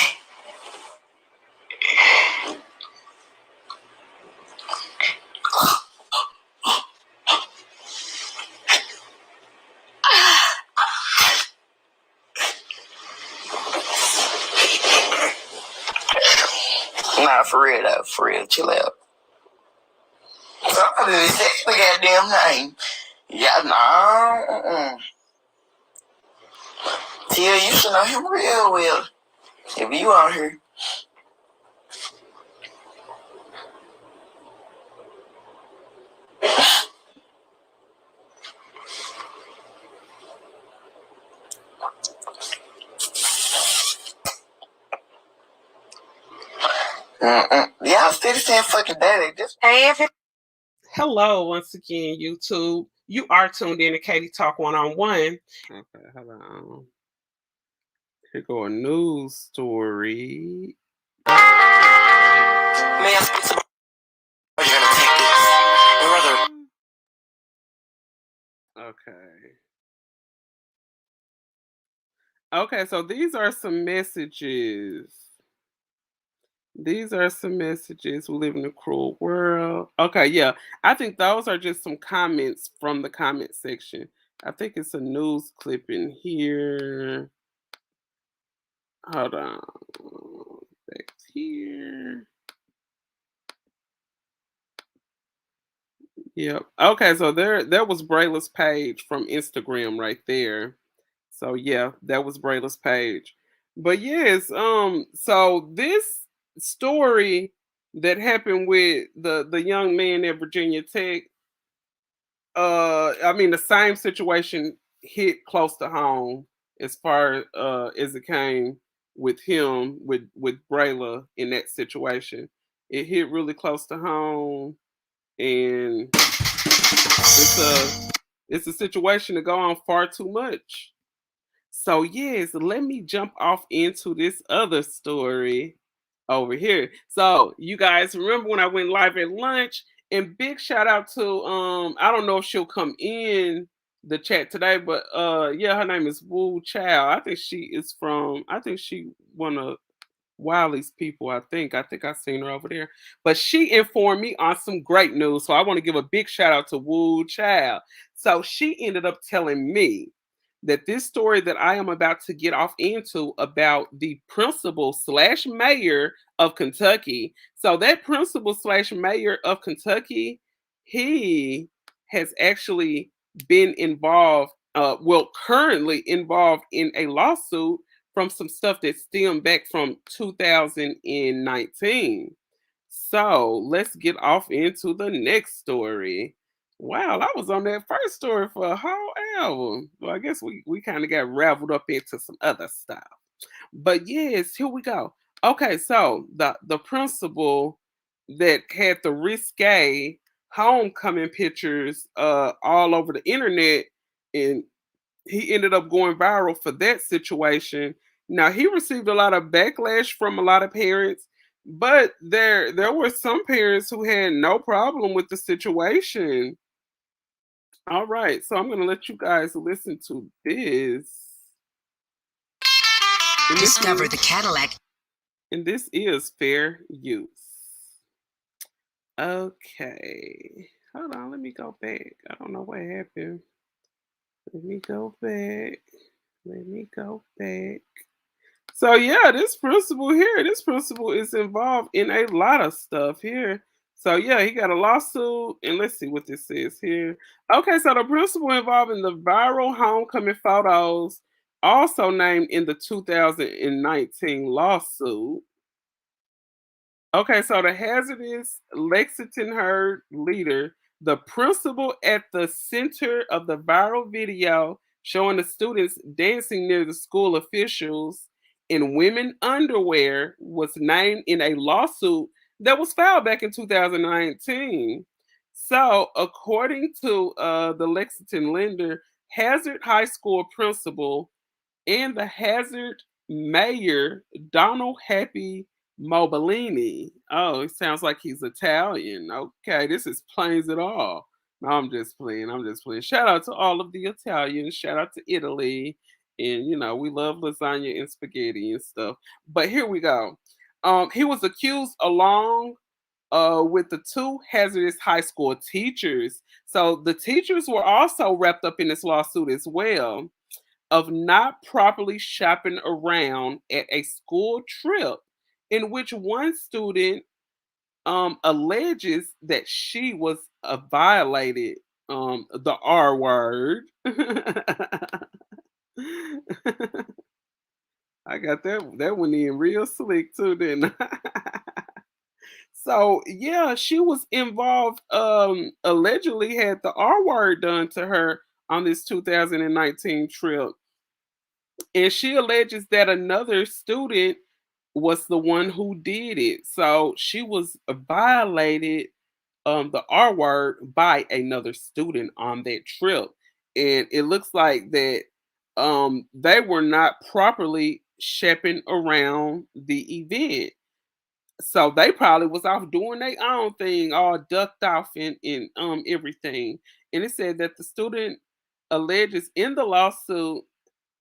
Nah, for real though. For real. Chill out. Somebody said the goddamn name. Yeah, nah. Tia, you should know him real well. If you out here. Y'all still saying fucking daddy. Hello, once again, YouTube. You are tuned in to Katie Talk One-on-One. Okay, hold on. Here go a news story. May I speak to my... You're gonna take this. Okay, so these are some messages. These are some messages. We live in a cruel world. Okay, yeah. I think those are just some comments from the comment section. I think it's a news clip in here. Hold on. Back here. Yep. Okay, so there was Brayla's page from Instagram right there. So yeah, that was Brayla's page. But yes, so this story that happened with the young man at Virginia Tech, I mean the same situation hit close to home as far as it came with him with Brayla in that situation. It hit really close to home, and it's a situation to go on far too much. So yes, let me jump off into this other story over here. So you guys remember when I went live at lunch? And big shout out to I don't know if she'll come in the chat today, but yeah, her name is Wu Chow. I think she one of Wiley's people, I think. I think I seen her over there. But she informed me on some great news. So I want to give a big shout out to Wu Chow. So she ended up telling me that this story that I am about to get off into about the principal slash mayor of Kentucky. So that principal slash mayor of Kentucky, he has actually been involved, well, currently involved in a lawsuit from some stuff that stemmed back from 2019. So let's get off into the next story. Wow, I was on that first story for a whole hour. Well, I guess we kind of got raveled up into some other stuff. But yes, here we go. Okay, so the principal that had the risque homecoming pictures all over the internet, and he ended up going viral for that situation. Now he received a lot of backlash from a lot of parents, but there were some parents who had no problem with the situation. All right, so I'm gonna let you guys listen to this. Discover the Cadillac. And this is fair use. Okay. Hold on, let me go back. I don't know what happened. Let me go back. Let me go back. So yeah, this principal is involved in a lot of stuff here. So yeah, he got a lawsuit, and let's see what this says here. Okay, so the principal involved in the viral homecoming photos, also named in the 2019 lawsuit. Okay, so the hazardous Lexington Herd leader, the principal at the center of the viral video showing the students dancing near the school officials in women underwear, was named in a lawsuit that was filed back in 2019. So, according to the Lexington lender, Hazard High School principal and the Hazard mayor, Donald Happy Mobilini. Oh, it sounds like he's Italian. Okay, this is plains it all. No, I'm just playing. I'm just playing. Shout out to all of the Italians. Shout out to Italy. And we love lasagna and spaghetti and stuff. But here we go. He was accused along with the two hazardous high school teachers. So the teachers were also wrapped up in this lawsuit as well, of not properly shopping around at a school trip in which one student alleges that she was violated the R word. I got that one in real slick too, didn't I? So yeah, she was involved, allegedly had the R word done to her on this 2019 trip. And she alleges that another student was the one who did it. So she was violated the R word by another student on that trip. And it looks like that they were not properly shepping around the event. So they probably was off doing their own thing, all ducked off and everything. And it said that the student alleges in the lawsuit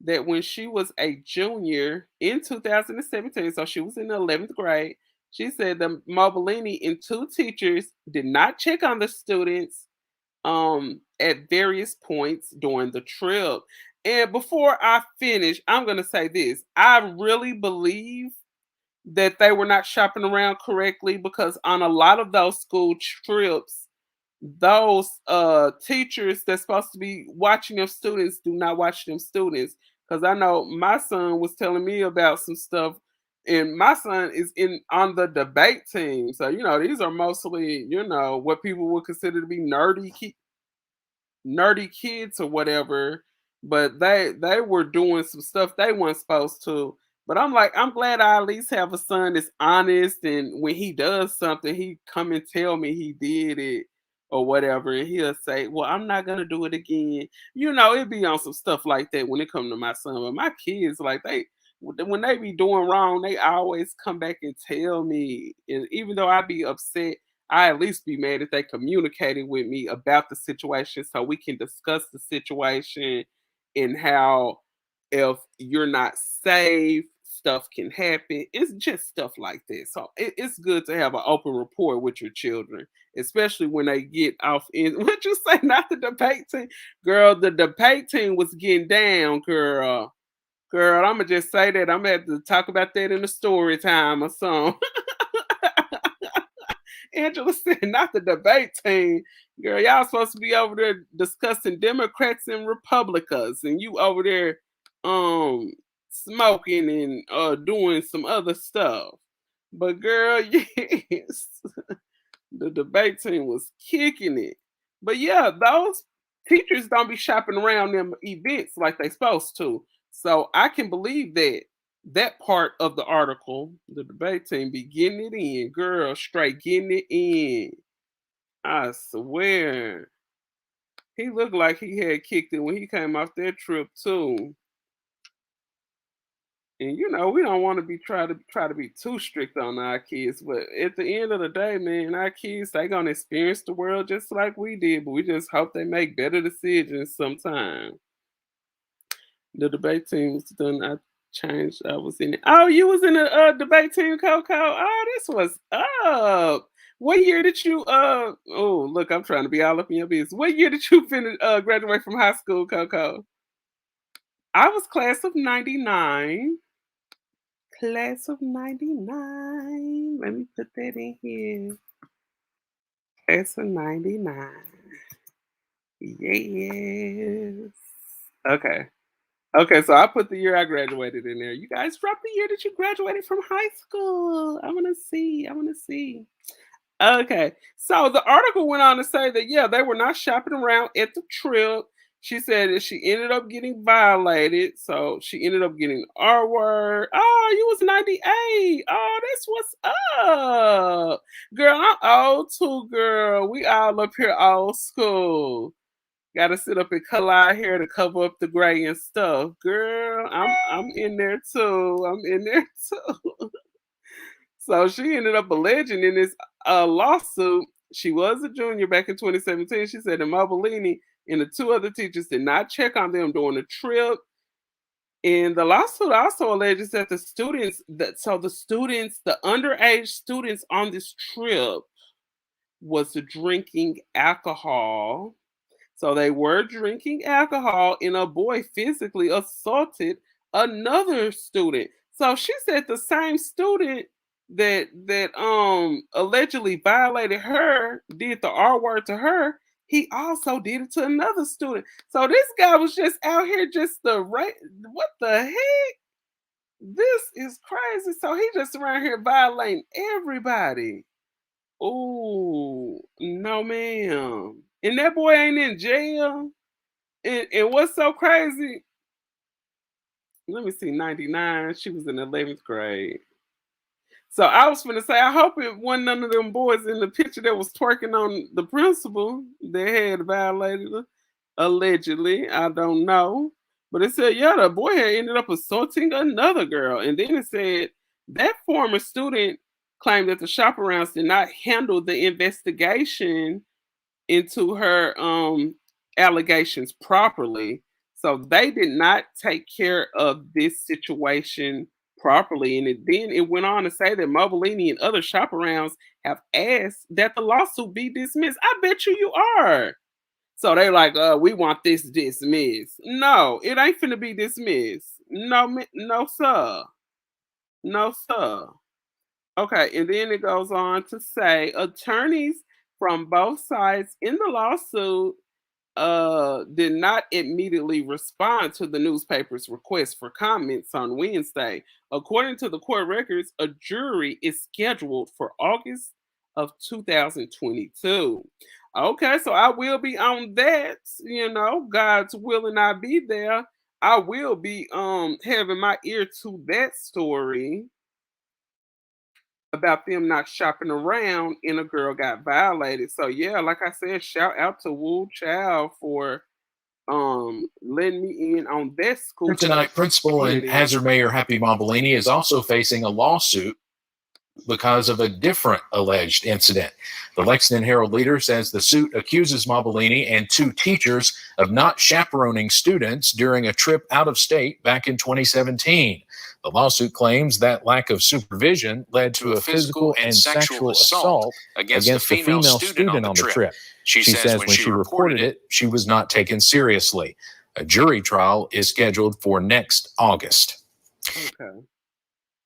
that when she was a junior in 2017, so she was in the 11th grade, she said the Mobilini and two teachers did not check on the students at various points during the trip. And before I finish, I'm going to say this. I really believe that they were not shopping around correctly, because on a lot of those school trips, those teachers that's supposed to be watching them students do not watch them students. Because I know my son was telling me about some stuff, and my son is in on the debate team. So, these are mostly, what people would consider to be nerdy kids or whatever, but they were doing some stuff they weren't supposed to. But I'm like, I'm glad I at least have a son that's honest, and when he does something, he come and tell me he did it or whatever, and he'll say, "Well, I'm not gonna do it again." It'd be on some stuff like that when it come to my son. But my kids, like when they be doing wrong, they always come back and tell me, and even though I be upset, I at least be mad if they communicated with me about the situation so we can discuss the situation and how if you're not safe, stuff can happen. It's just stuff like that. So it's good to have an open rapport with your children, especially when they get off in what you say, not the debate team. Girl, the debate team was getting down, girl. Girl, I'ma just say that. I'm gonna have to talk about that in the story time or something. Angela said, not the debate team. Girl, y'all supposed to be over there discussing Democrats and Republicans, and you over there smoking and doing some other stuff. But girl, yes, the debate team was kicking it. But yeah, those teachers don't be shopping around them events like they supposed to. So I can believe that part of the article, the debate team be getting it in, girl, straight getting it in. I swear. He looked like he had kicked it when he came off that trip too. And we don't want to be try to be too strict on our kids, but at the end of the day, man, our kids they gonna experience the world just like we did, but we just hope they make better decisions sometime. The debate team was done. I changed. I was in it. Oh, you was in the debate team, Coco. Oh, this was up. What year did you? Oh, look, I'm trying to be all up in your business. What year did you finish? Graduate from high school, Coco? I was class of '99. Class of '99. Let me put that in here. Class of '99. Yes. Okay. Okay, so I put the year I graduated in there. You guys drop the year that you graduated from high school. I want to see. I want to see. Okay, so the article went on to say that yeah, they were not shopping around at the trip. She said that she ended up getting violated, so she ended up getting R word. Oh, you was 98. Oh, that's what's up, girl. I'm old too, girl. We all up here old school. Got to sit up and color our hair to cover up the gray and stuff, girl. I'm in there too. I'm in there too. So she ended up alleging in this lawsuit. She was a junior back in 2017. She said that Mobilini and the two other teachers did not check on them during the trip. And the lawsuit also alleges that the underage students on this trip was drinking alcohol. So they were drinking alcohol, and a boy physically assaulted another student. So she said the same student that allegedly violated her did the R word to her. He also did it to another student. So this guy was just out here just what the heck? This is crazy. So he just around here violating everybody. Oh, no, ma'am. And that boy ain't in jail. And what's so crazy? Let me see, 99. She was in 11th grade. So I was gonna say, I hope it wasn't none of them boys in the picture that was twerking on the principal that had violated her. Allegedly. I don't know. But it said, yeah, the boy had ended up assaulting another girl. And then it said that former student claimed that the chaperones did not handle the investigation into her allegations properly. So they did not take care of this situation properly. And then it went on to say that Mobilini and other chaperones have asked that the lawsuit be dismissed. I bet you are. So they like, we want this dismissed. No, it ain't finna be dismissed. No, no, sir. No, sir. Okay, and then it goes on to say attorneys from both sides in the lawsuit did not immediately respond to the newspaper's request for comments on Wednesday. According to the court records, a jury is scheduled for August of 2022. Okay, so I will be on that. God's willing, I be there. I will be having my ear to that story about them not shopping around and a girl got violated. So yeah, like I said, shout out to Woo Child for letting me in on that school. Tonight, Principal and Hazard Mayor Happy Mobilini is also facing a lawsuit because of a different alleged incident. The Lexington Herald Leader says the suit accuses Mobilini and 2 teachers of not chaperoning students during a trip out of state back in 2017. The lawsuit claims that lack of supervision led to a physical and sexual assault against the female student on the trip. She says when she reported it, she was not taken seriously. A jury trial is scheduled for next August.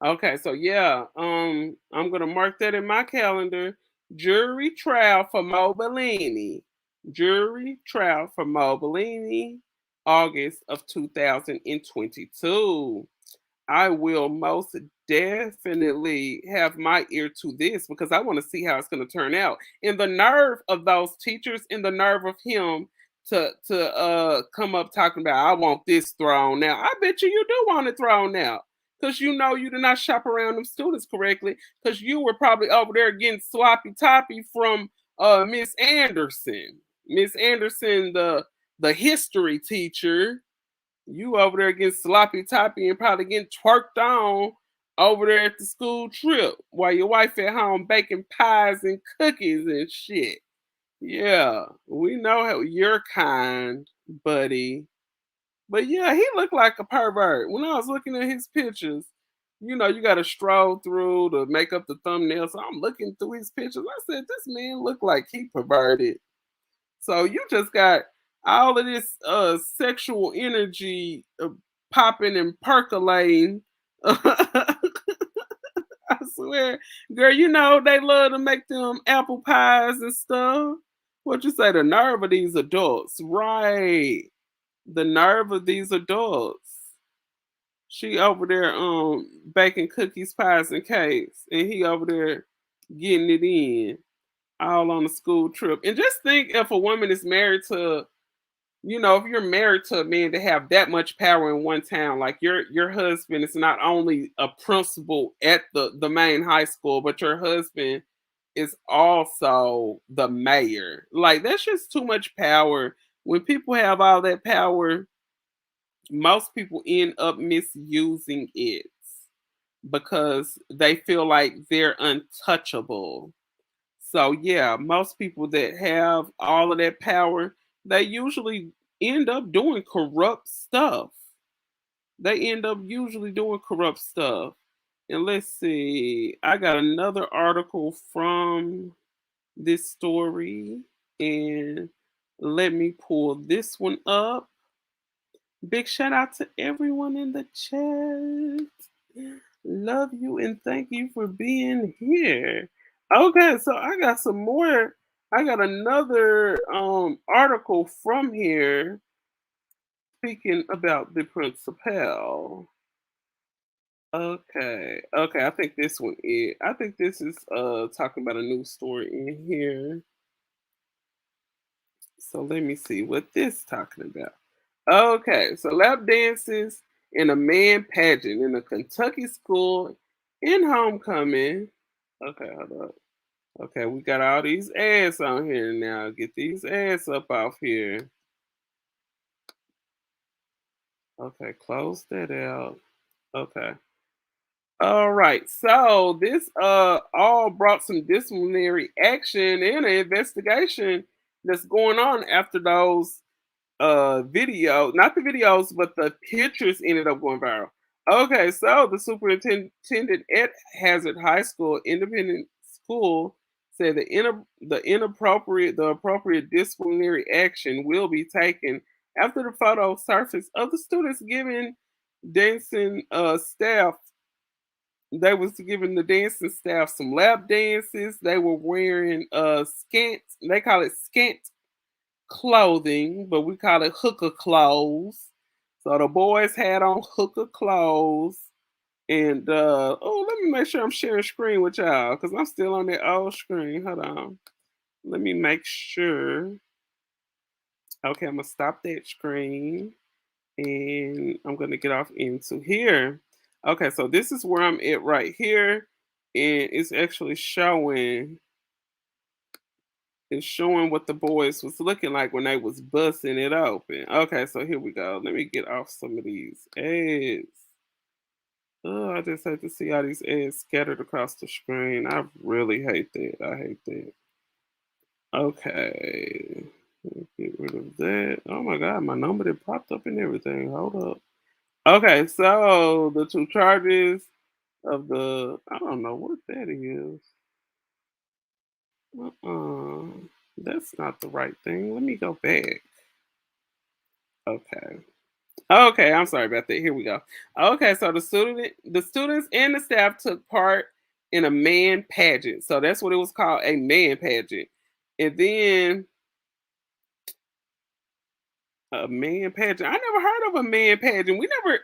Okay, so yeah, I'm gonna mark that in my calendar. Jury trial for Mobilini. Jury trial for Mobilini, August of 2022. I will most definitely have my ear to this because I want to see how it's going to turn out. And the nerve of those teachers and the nerve of him to come up talking about, I want this thrown now. I bet you do want it thrown out because you did not shop around them students correctly because you were probably over there getting sloppy toppy from Miss Anderson. Miss Anderson, the history teacher. You over there getting sloppy toppy and probably getting twerked on over there at the school trip while your wife at home baking pies and cookies and shit. Yeah, we know how you're kind, buddy. But yeah, he looked like a pervert. When I was looking at his pictures, you got to stroll through to make up the thumbnail. So I'm looking through his pictures. I said, this man looked like he perverted. So you just got all of this sexual energy popping and percolating. I swear, girl, they love to make them apple pies and stuff. What you say, the nerve of these adults, right? The nerve of these adults. She over there baking cookies, pies, and cakes, and he over there getting it in all on a school trip. And just think if a woman is married to, if you're married to a man that have that much power in one town, like your husband is not only a principal at the main high school, but your husband is also the mayor. Like, that's just too much power. When people have all that power, most people end up misusing it because they feel like they're untouchable. So yeah, most people that have all of that power, they usually end up doing corrupt stuff. They end up usually doing corrupt stuff. And let's see, I got another article from this story, and let me pull this one up. Big shout out to everyone in the chat. Love you and thank you for being here. Okay, so I got some more. I got another article from here speaking about the principal. Okay, I think this one is. I think this is talking about a new story in here. So let me see what this is talking about. Okay, so lap dances in a man pageant in a Kentucky school in homecoming. Okay, hold up. Okay, we got all these ads on here now. Get these ads up off here. Okay, close that out. Okay. All right. So this all brought some disciplinary action and an investigation that's going on after those not the videos, but the pictures ended up going viral. Okay, so the superintendent at Hazard High School Independent School said the appropriate disciplinary action will be taken after the photo surfaced of the students giving dancing staff. They was giving the dancing staff some lap dances. They were wearing scant. They call it scant clothing, but we call it hooker clothes. So the boys had on hooker clothes. And oh, let me make sure I'm sharing screen with y'all because I'm still on that old screen. Hold on. Let me make sure. Okay, I'm gonna stop that screen and I'm gonna get off into here. Okay, so this is where I'm at right here, and it's actually showing. It's showing what the boys was looking like when they was busting it open. Okay, so here we go. Let me get off some of these ads. Oh, I just hate to see all these ads scattered across the screen. I really hate that. I hate that. Okay. Let's get rid of that. Oh my god, my number that popped up and everything. Hold up. Okay, so the two charges of the I don't know what that is. Uh-uh. That's not the right thing. Let me go back. Okay. Okay, I'm sorry about that. Here we go. Okay, so the students and the staff took part in a man pageant. So that's what it was called, a man pageant. And then a man pageant. I never heard of a man pageant. We never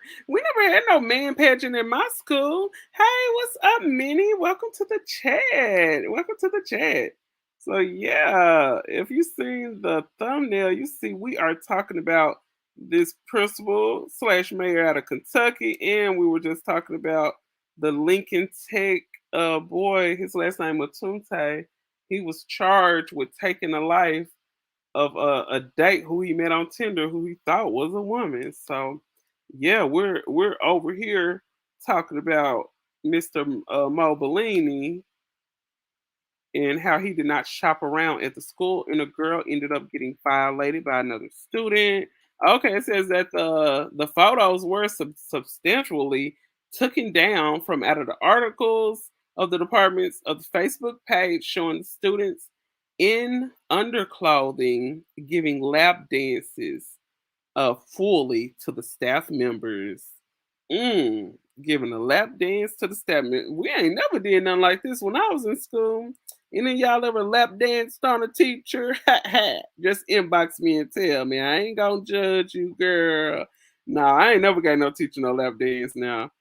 had no man pageant in my school. Hey, what's up, Minnie? Welcome to the chat. Welcome to the chat. So yeah, if you seen the thumbnail, you see we are talking about this principal slash mayor out of Kentucky, and we were just talking about the Lincoln Tech boy. His last name was Tunte. He was charged with taking the life of a date who he met on Tinder who he thought was a woman. So yeah, we're over here talking about Mr. Mo Bellini and how he did not shop around at the school and a girl ended up getting violated by another student. Okay, it says that the photos were substantially taken down from out of the articles of the departments of the Facebook page showing students in underclothing giving lap dances fully to the staff members. Mm, giving a lap dance to the staff members. We ain't never did nothing like this when I was in school. Any of y'all ever lap danced on a teacher? Just inbox me and tell me. I ain't gonna judge you, girl. No, I ain't never got no teacher no lap dance now.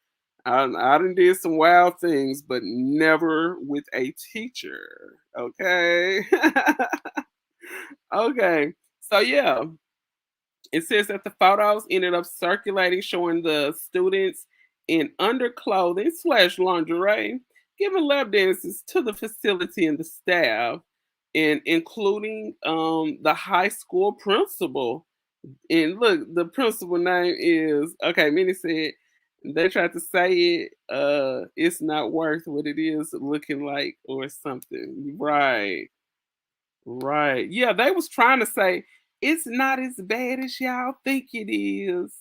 I done did some wild things, but never with a teacher. Okay. Okay. So yeah, it says that the photos ended up circulating showing the students in underclothing slash lingerie giving lap dances to the facility and the staff, and including the high school principal. And look, the principal name is okay. Minnie said they tried to say it. It's not worth what it is looking like or something. Right. Right. Yeah, they was trying to say it's not as bad as y'all think it is.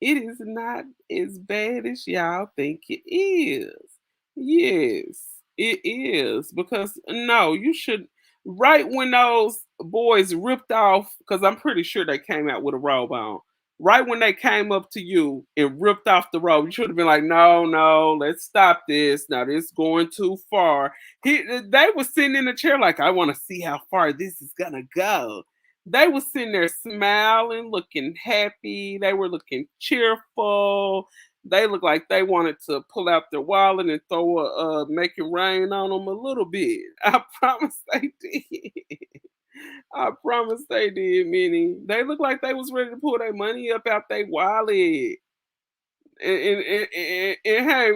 It is not as bad as y'all think it is. Yes, it is because no, you should right when those boys ripped off because I'm pretty sure they came out with a robe on. Right when they came up to you and ripped off the robe, you should have been like, "No, no, let's stop this. Now this is going too far." They were sitting in the chair like, I want to see how far this is gonna go. They were sitting there smiling, looking happy. They were looking cheerful. They looked like they wanted to pull out their wallet and throw make it rain on them a little bit. I promise they did. I promise they did, Minnie. They looked like they was ready to pull their money up out their wallet. And hey, I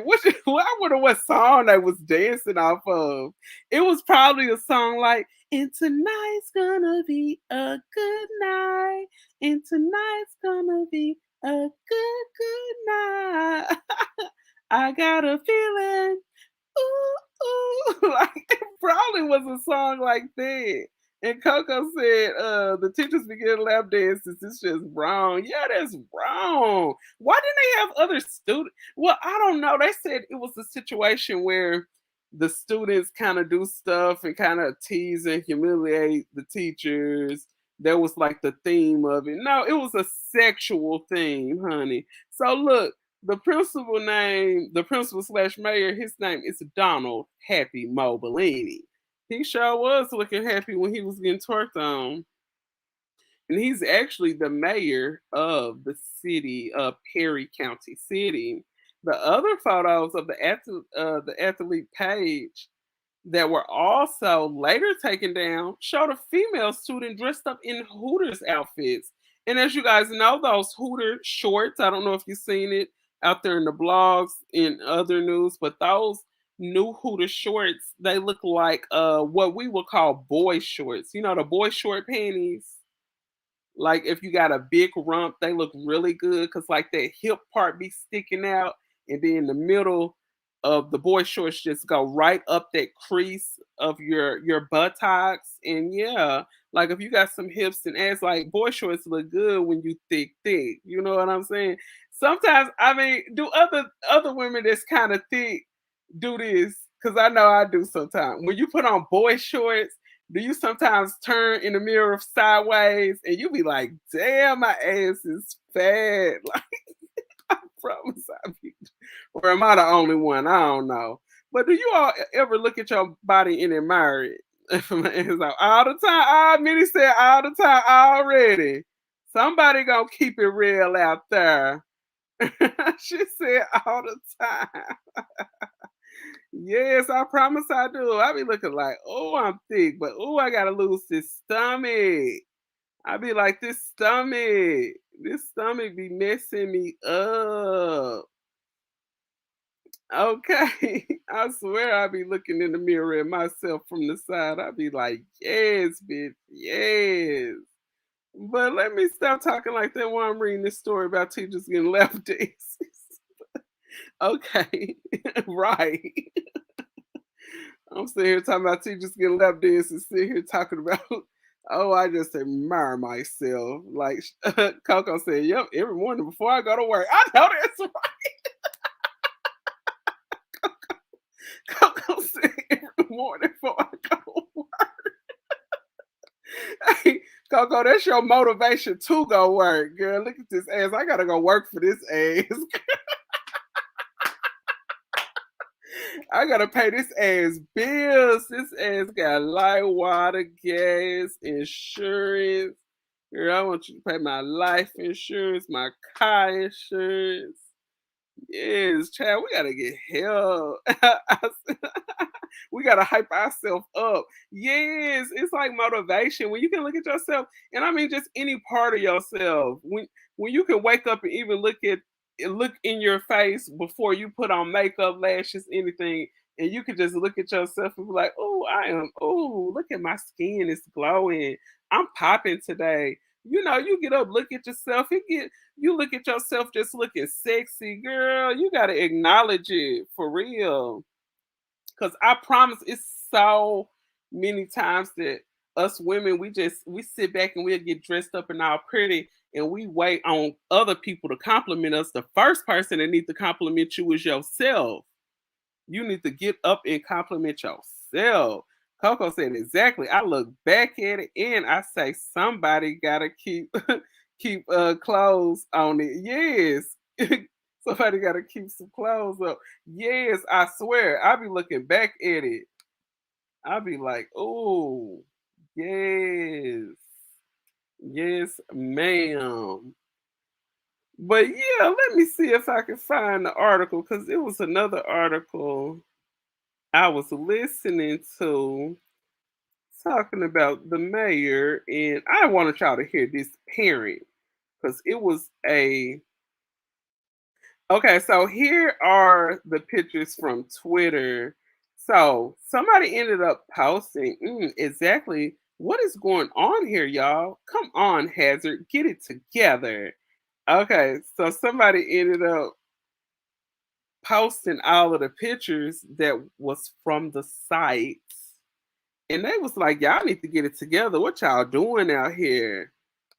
wonder what song they was dancing off of. It was probably a song like, and tonight's gonna be a good night. And tonight's gonna be a good night. I got a feeling. Ooh, ooh. Like it probably was a song like that. And Coco said, the teachers begin lap dances. It's just wrong. Yeah, that's wrong. Why didn't they have other students? Well, I don't know. They said it was a situation where the students kind of do stuff and kind of tease and humiliate the teachers. That was like the theme of it. No, it was a sexual theme, honey. So look, the principal slash mayor, his name is Donald Happy Mobilini. He sure was looking happy when he was getting twerked on. and he's actually the mayor of the city of Perry County City. The other photos of the athlete page that were also later taken down showed a female student dressed up in Hooters outfits. And as you guys know, those Hooter shorts, I don't know if you've seen it out there in the blogs in other news, but those new Hooter shorts, they look like what we would call boy shorts. You know, the boy short panties. Like if you got a big rump, they look really good because like that hip part be sticking out, and then the middle of the boy shorts just go right up that crease of your buttocks. And yeah, like if you got some hips and ass, like boy shorts look good when you thick. You know what I'm saying? Sometimes I mean, do other women that's kind of thick do this? Because I know I do sometimes. When you put on boy shorts, do you sometimes turn in the mirror sideways and you be like, damn, my ass is fat? Like, I promise I be. Or am I the only one? I don't know. But do you all ever look at your body and admire it? It's like, all the time. I Minnie said all the time already. Somebody gonna keep it real out there. She said all the time. Yes, I promise I do. I be looking like, oh, I'm thick, but oh, I gotta lose this stomach. I be like, this stomach be messing me up. Okay, I swear I be looking in the mirror at myself from the side. I be like, yes, bitch, yes. But let me stop talking like that while I'm reading this story about teachers getting left dances. Okay, right. I'm sitting here talking about teachers getting lap dance and sitting here talking about, oh, I just admire myself. Like Coco said, yep, every morning before I go to work. I know that's right. Coco said every morning before I go to work. Hey, Coco, that's your motivation to go work, girl. Look at this ass. I gotta go work for this ass. I gotta pay this ass bills. This ass got light, water, gas, insurance. Girl, I want you to pay my life insurance, my car insurance. Yes, child, we gotta get help. We gotta hype ourselves up. Yes, it's like motivation when you can look at yourself, and I mean just any part of yourself. When you can wake up and even look in your face before you put on makeup, lashes, anything, and you can just look at yourself and be like, "Oh, oh, look at my skin, it's glowing. I'm popping today." You know, you get up, look at yourself, you look at yourself just looking sexy, girl. You gotta acknowledge it for real. Cause I promise it's so many times that us women we sit back and we'll get dressed up and all pretty and we wait on other people to compliment us. The first person that needs to compliment you is yourself. You need to get up and compliment yourself. Coco said exactly. I look back at it and I say somebody gotta keep keep clothes on it. Yes. Somebody gotta keep some clothes up. Yes, I swear. I be looking back at it. I be like, oh, yes. Yes, ma'am. But yeah, let me see if I can find the article because it was another article I was listening to talking about the mayor, and I wanted y'all to hear this parent because it was a okay. So here are the pictures from Twitter. So somebody ended up posting exactly what is going on here, y'all. Come on, Hazard, get it together. Okay, so somebody ended up posting all of the pictures that was from the site. And they was like, y'all need to get it together. What y'all doing out here?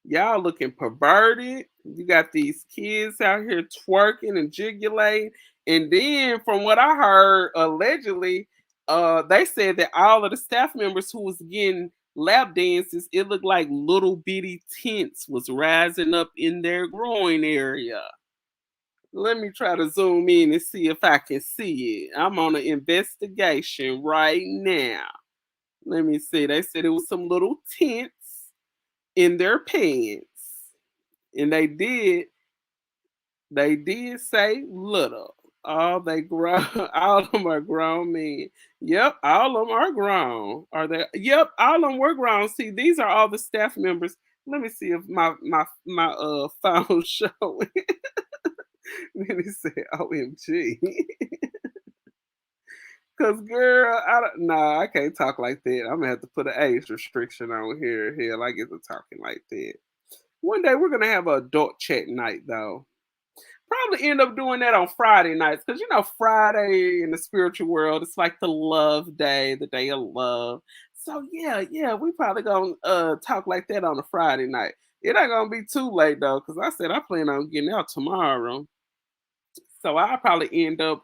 Y'all looking perverted. You got these kids out here twerking and jigulating. And then from what I heard, allegedly, they said that all of the staff members who was getting lap dances, it looked like little bitty tents was rising up in their groin area. Let me try to zoom in and see if I can see it. I'm on an investigation right now. Let me see. They said it was some little tents in their pants, and they did say little. All they grown, all of them are grown men. Yep, all of them are grown. Are they? Yep, all of them were grown. See, these are all the staff members. Let me see if my phone showing. Then he said, "OMG." Cause girl, nah, I can't talk like that. I'm gonna have to put an age restriction on here. Hell, I get to talking like that. One day we're gonna have an adult chat night though. Probably end up doing that on Friday nights because you know Friday in the spiritual world it's like the love day, the day of love. So yeah, we probably gonna talk like that on a Friday night. It ain't gonna be too late though, because I said I plan on getting out tomorrow. So I'll probably end up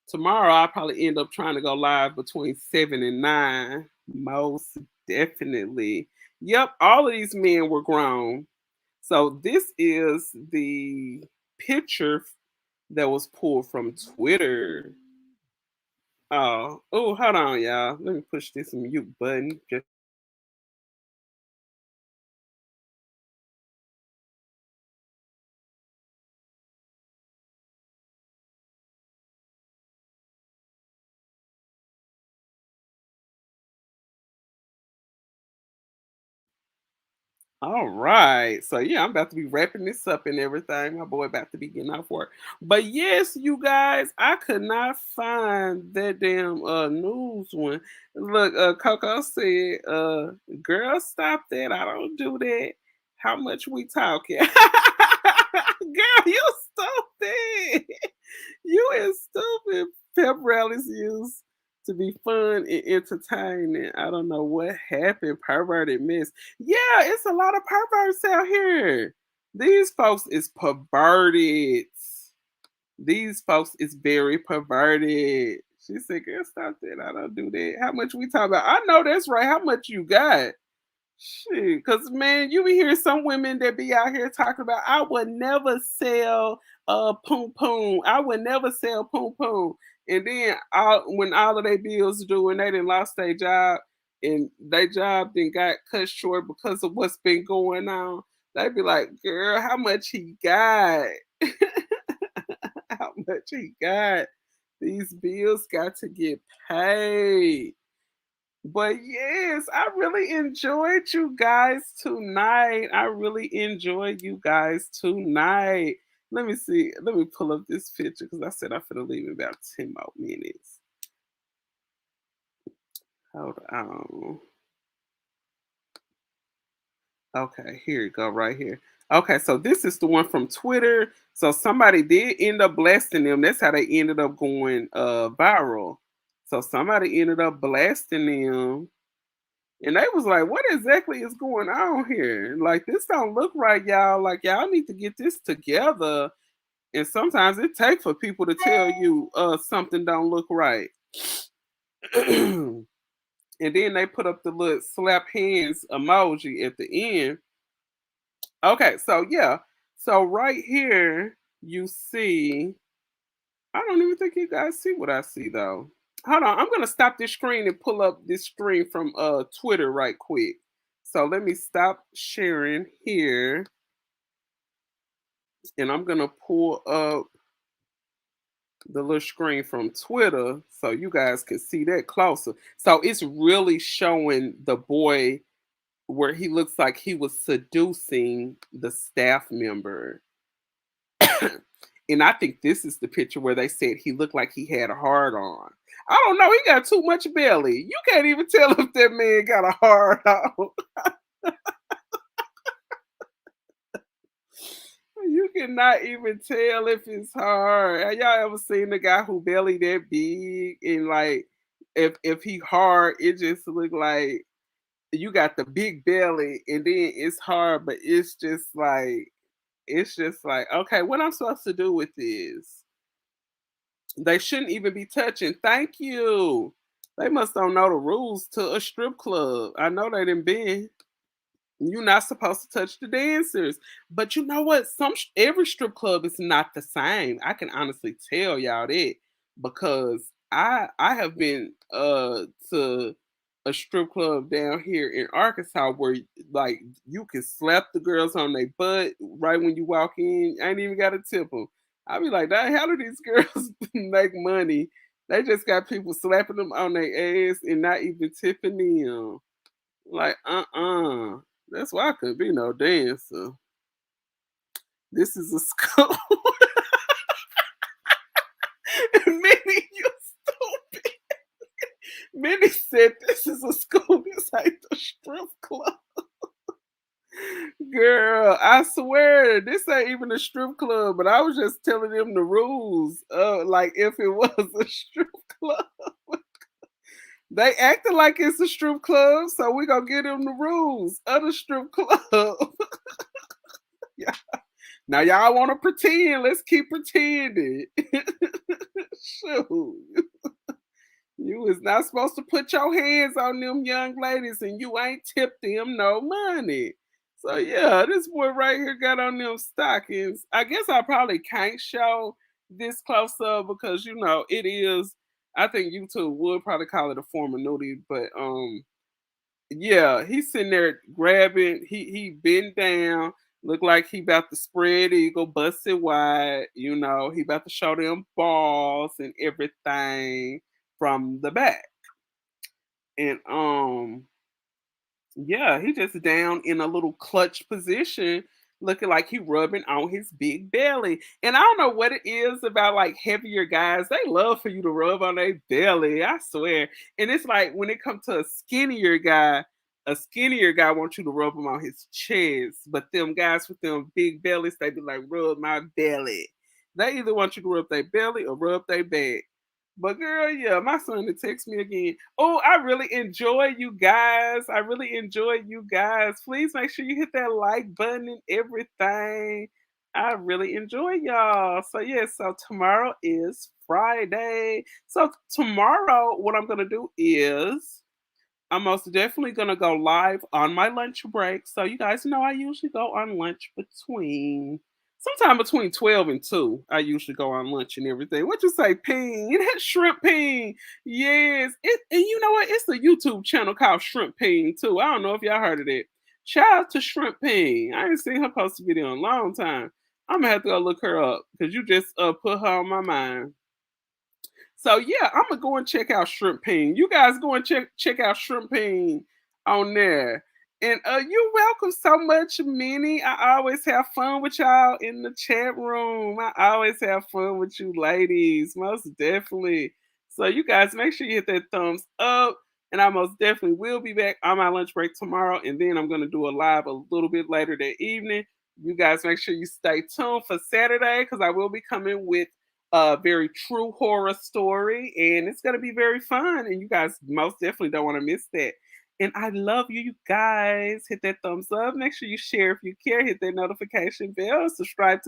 tomorrow I'll probably end up trying to go live between 7 and 9. Most definitely. Yep, all of these men were grown. So this is the picture that was pulled from Twitter. Oh, hold on, y'all. Let me push this mute button. All right. So yeah, I'm about to be wrapping this up and everything. My boy about to be getting off work. But yes, you guys, I could not find that damn news one. Look, Coco said, girl, stop that. I don't do that. How much we talking? Girl, you stupid. You is stupid. Pep rallies used to be fun and entertaining. I don't know what happened. Perverted mess. Yeah, it's a lot of perverts out here. These folks is perverted. These folks is very perverted. She said, girl, stop that. I don't do that. How much we talk about? I know that's right. How much you got? Shit, cause man, you be hearing some women that be out here talking about I would never sell poom poom. I would never sell poom poom. And then when all of their bills due and they done lost their job and their job then got cut short because of what's been going on, they be like, girl, how much he got? How much he got? These bills got to get paid. But yes, I really enjoyed you guys tonight. I really enjoyed you guys tonight. Let me see. Let me pull up this picture because I said I'm gonna leave in about 10 more minutes. Hold on. Okay, here you go, right here. Okay, so this is the one from Twitter. So somebody did end up blasting them. That's how they ended up going viral. So somebody ended up blasting them. And they was like, what exactly is going on here? Like, this don't look right, y'all. Like, y'all need to get this together. And sometimes it takes for people to tell you something don't look right. And then they put up the little slap hands emoji at the end. Okay, so yeah. So right here, you see, I don't even think you guys see what I see though. Hold on, I'm gonna stop this screen and pull up this screen from Twitter right quick. So let me stop sharing here, and I'm gonna pull up the little screen from Twitter so you guys can see that closer. So it's really showing the boy where he looks like he was seducing the staff member. And I think this is the picture where they said he looked like he had a hard on. I don't know. He got too much belly. You can't even tell if that man got a hard on. You cannot even tell if it's hard. Have y'all ever seen the guy who belly that big and like if he hard, it just look like you got the big belly and then it's hard, but it's just like, okay, what I'm supposed to do with this? They shouldn't even be touching. Thank you. They must don't know the rules to a strip club. I know they didn't been. You're not supposed to touch the dancers. But you know what? Every strip club is not the same. I can honestly tell y'all that because I have been to a strip club down here in Arkansas where like you can slap the girls on their butt right when you walk in. I ain't even got to tip them. I be like, how do these girls make money? They just got people slapping them on their ass and not even tipping them. Like, that's why I couldn't be no dancer. This is a school. Minnie, you stupid. Minnie said this is a school. This ain't the strip club. Girl, I swear this ain't even a strip club, but I was just telling them the rules. Like if it was a strip club. They acting like it's a strip club, so we gonna give them the rules of the strip club. Yeah. Now y'all want to pretend? Let's keep pretending. Shoot, you is not supposed to put your hands on them young ladies, and you ain't tipped them no money. So yeah, this boy right here got on them stockings. I guess I probably can't show this close up because you know it is. I think YouTube would probably call it a form of nudity, but yeah, he's sitting there grabbing. He bent down, look like he about to spread eagle, bust it wide. You know, he about to show them balls and everything from the back. And yeah, he just down in a little clutch position, looking like he rubbing on his big belly. And I don't know what it is about like heavier guys. They love for you to rub on their belly. I swear. And it's like when it comes to a skinnier guy wants you to rub him on his chest. But them guys with them big bellies, they be like, rub my belly. They either want you to rub their belly or rub their back. But girl, yeah, my son to text me again. Oh, I really enjoy you guys. I really enjoy you guys. Please make sure you hit that like button and everything. I really enjoy y'all. So yeah, so tomorrow is Friday. So tomorrow, what I'm gonna do is I'm most definitely gonna go live on my lunch break. So you guys know I usually go on lunch sometime between 12 and 2. I usually go on lunch and everything. What you say, Ping? That Shrimp Ping. Yes. And you know what? It's a YouTube channel called Shrimp Ping too. I don't know if y'all heard of that. Shout out to Shrimp Ping. I ain't seen her post a video in a long time. I'm gonna have to go look her up because you just put her on my mind. So yeah, I'm gonna go and check out Shrimp Ping. You guys go and check out Shrimp Ping on there. And you're welcome so much, Minnie. I always have fun with y'all in the chat room. I always have fun with you ladies, most definitely. So you guys make sure you hit that thumbs up. And I most definitely will be back on my lunch break tomorrow. And then I'm gonna do a live a little bit later that evening. You guys make sure you stay tuned for Saturday because I will be coming with a very true horror story. And it's gonna be very fun. And you guys most definitely don't want to miss that. And I love you, you guys. Hit that thumbs up. Make sure you share if you care. Hit that notification bell. Subscribe to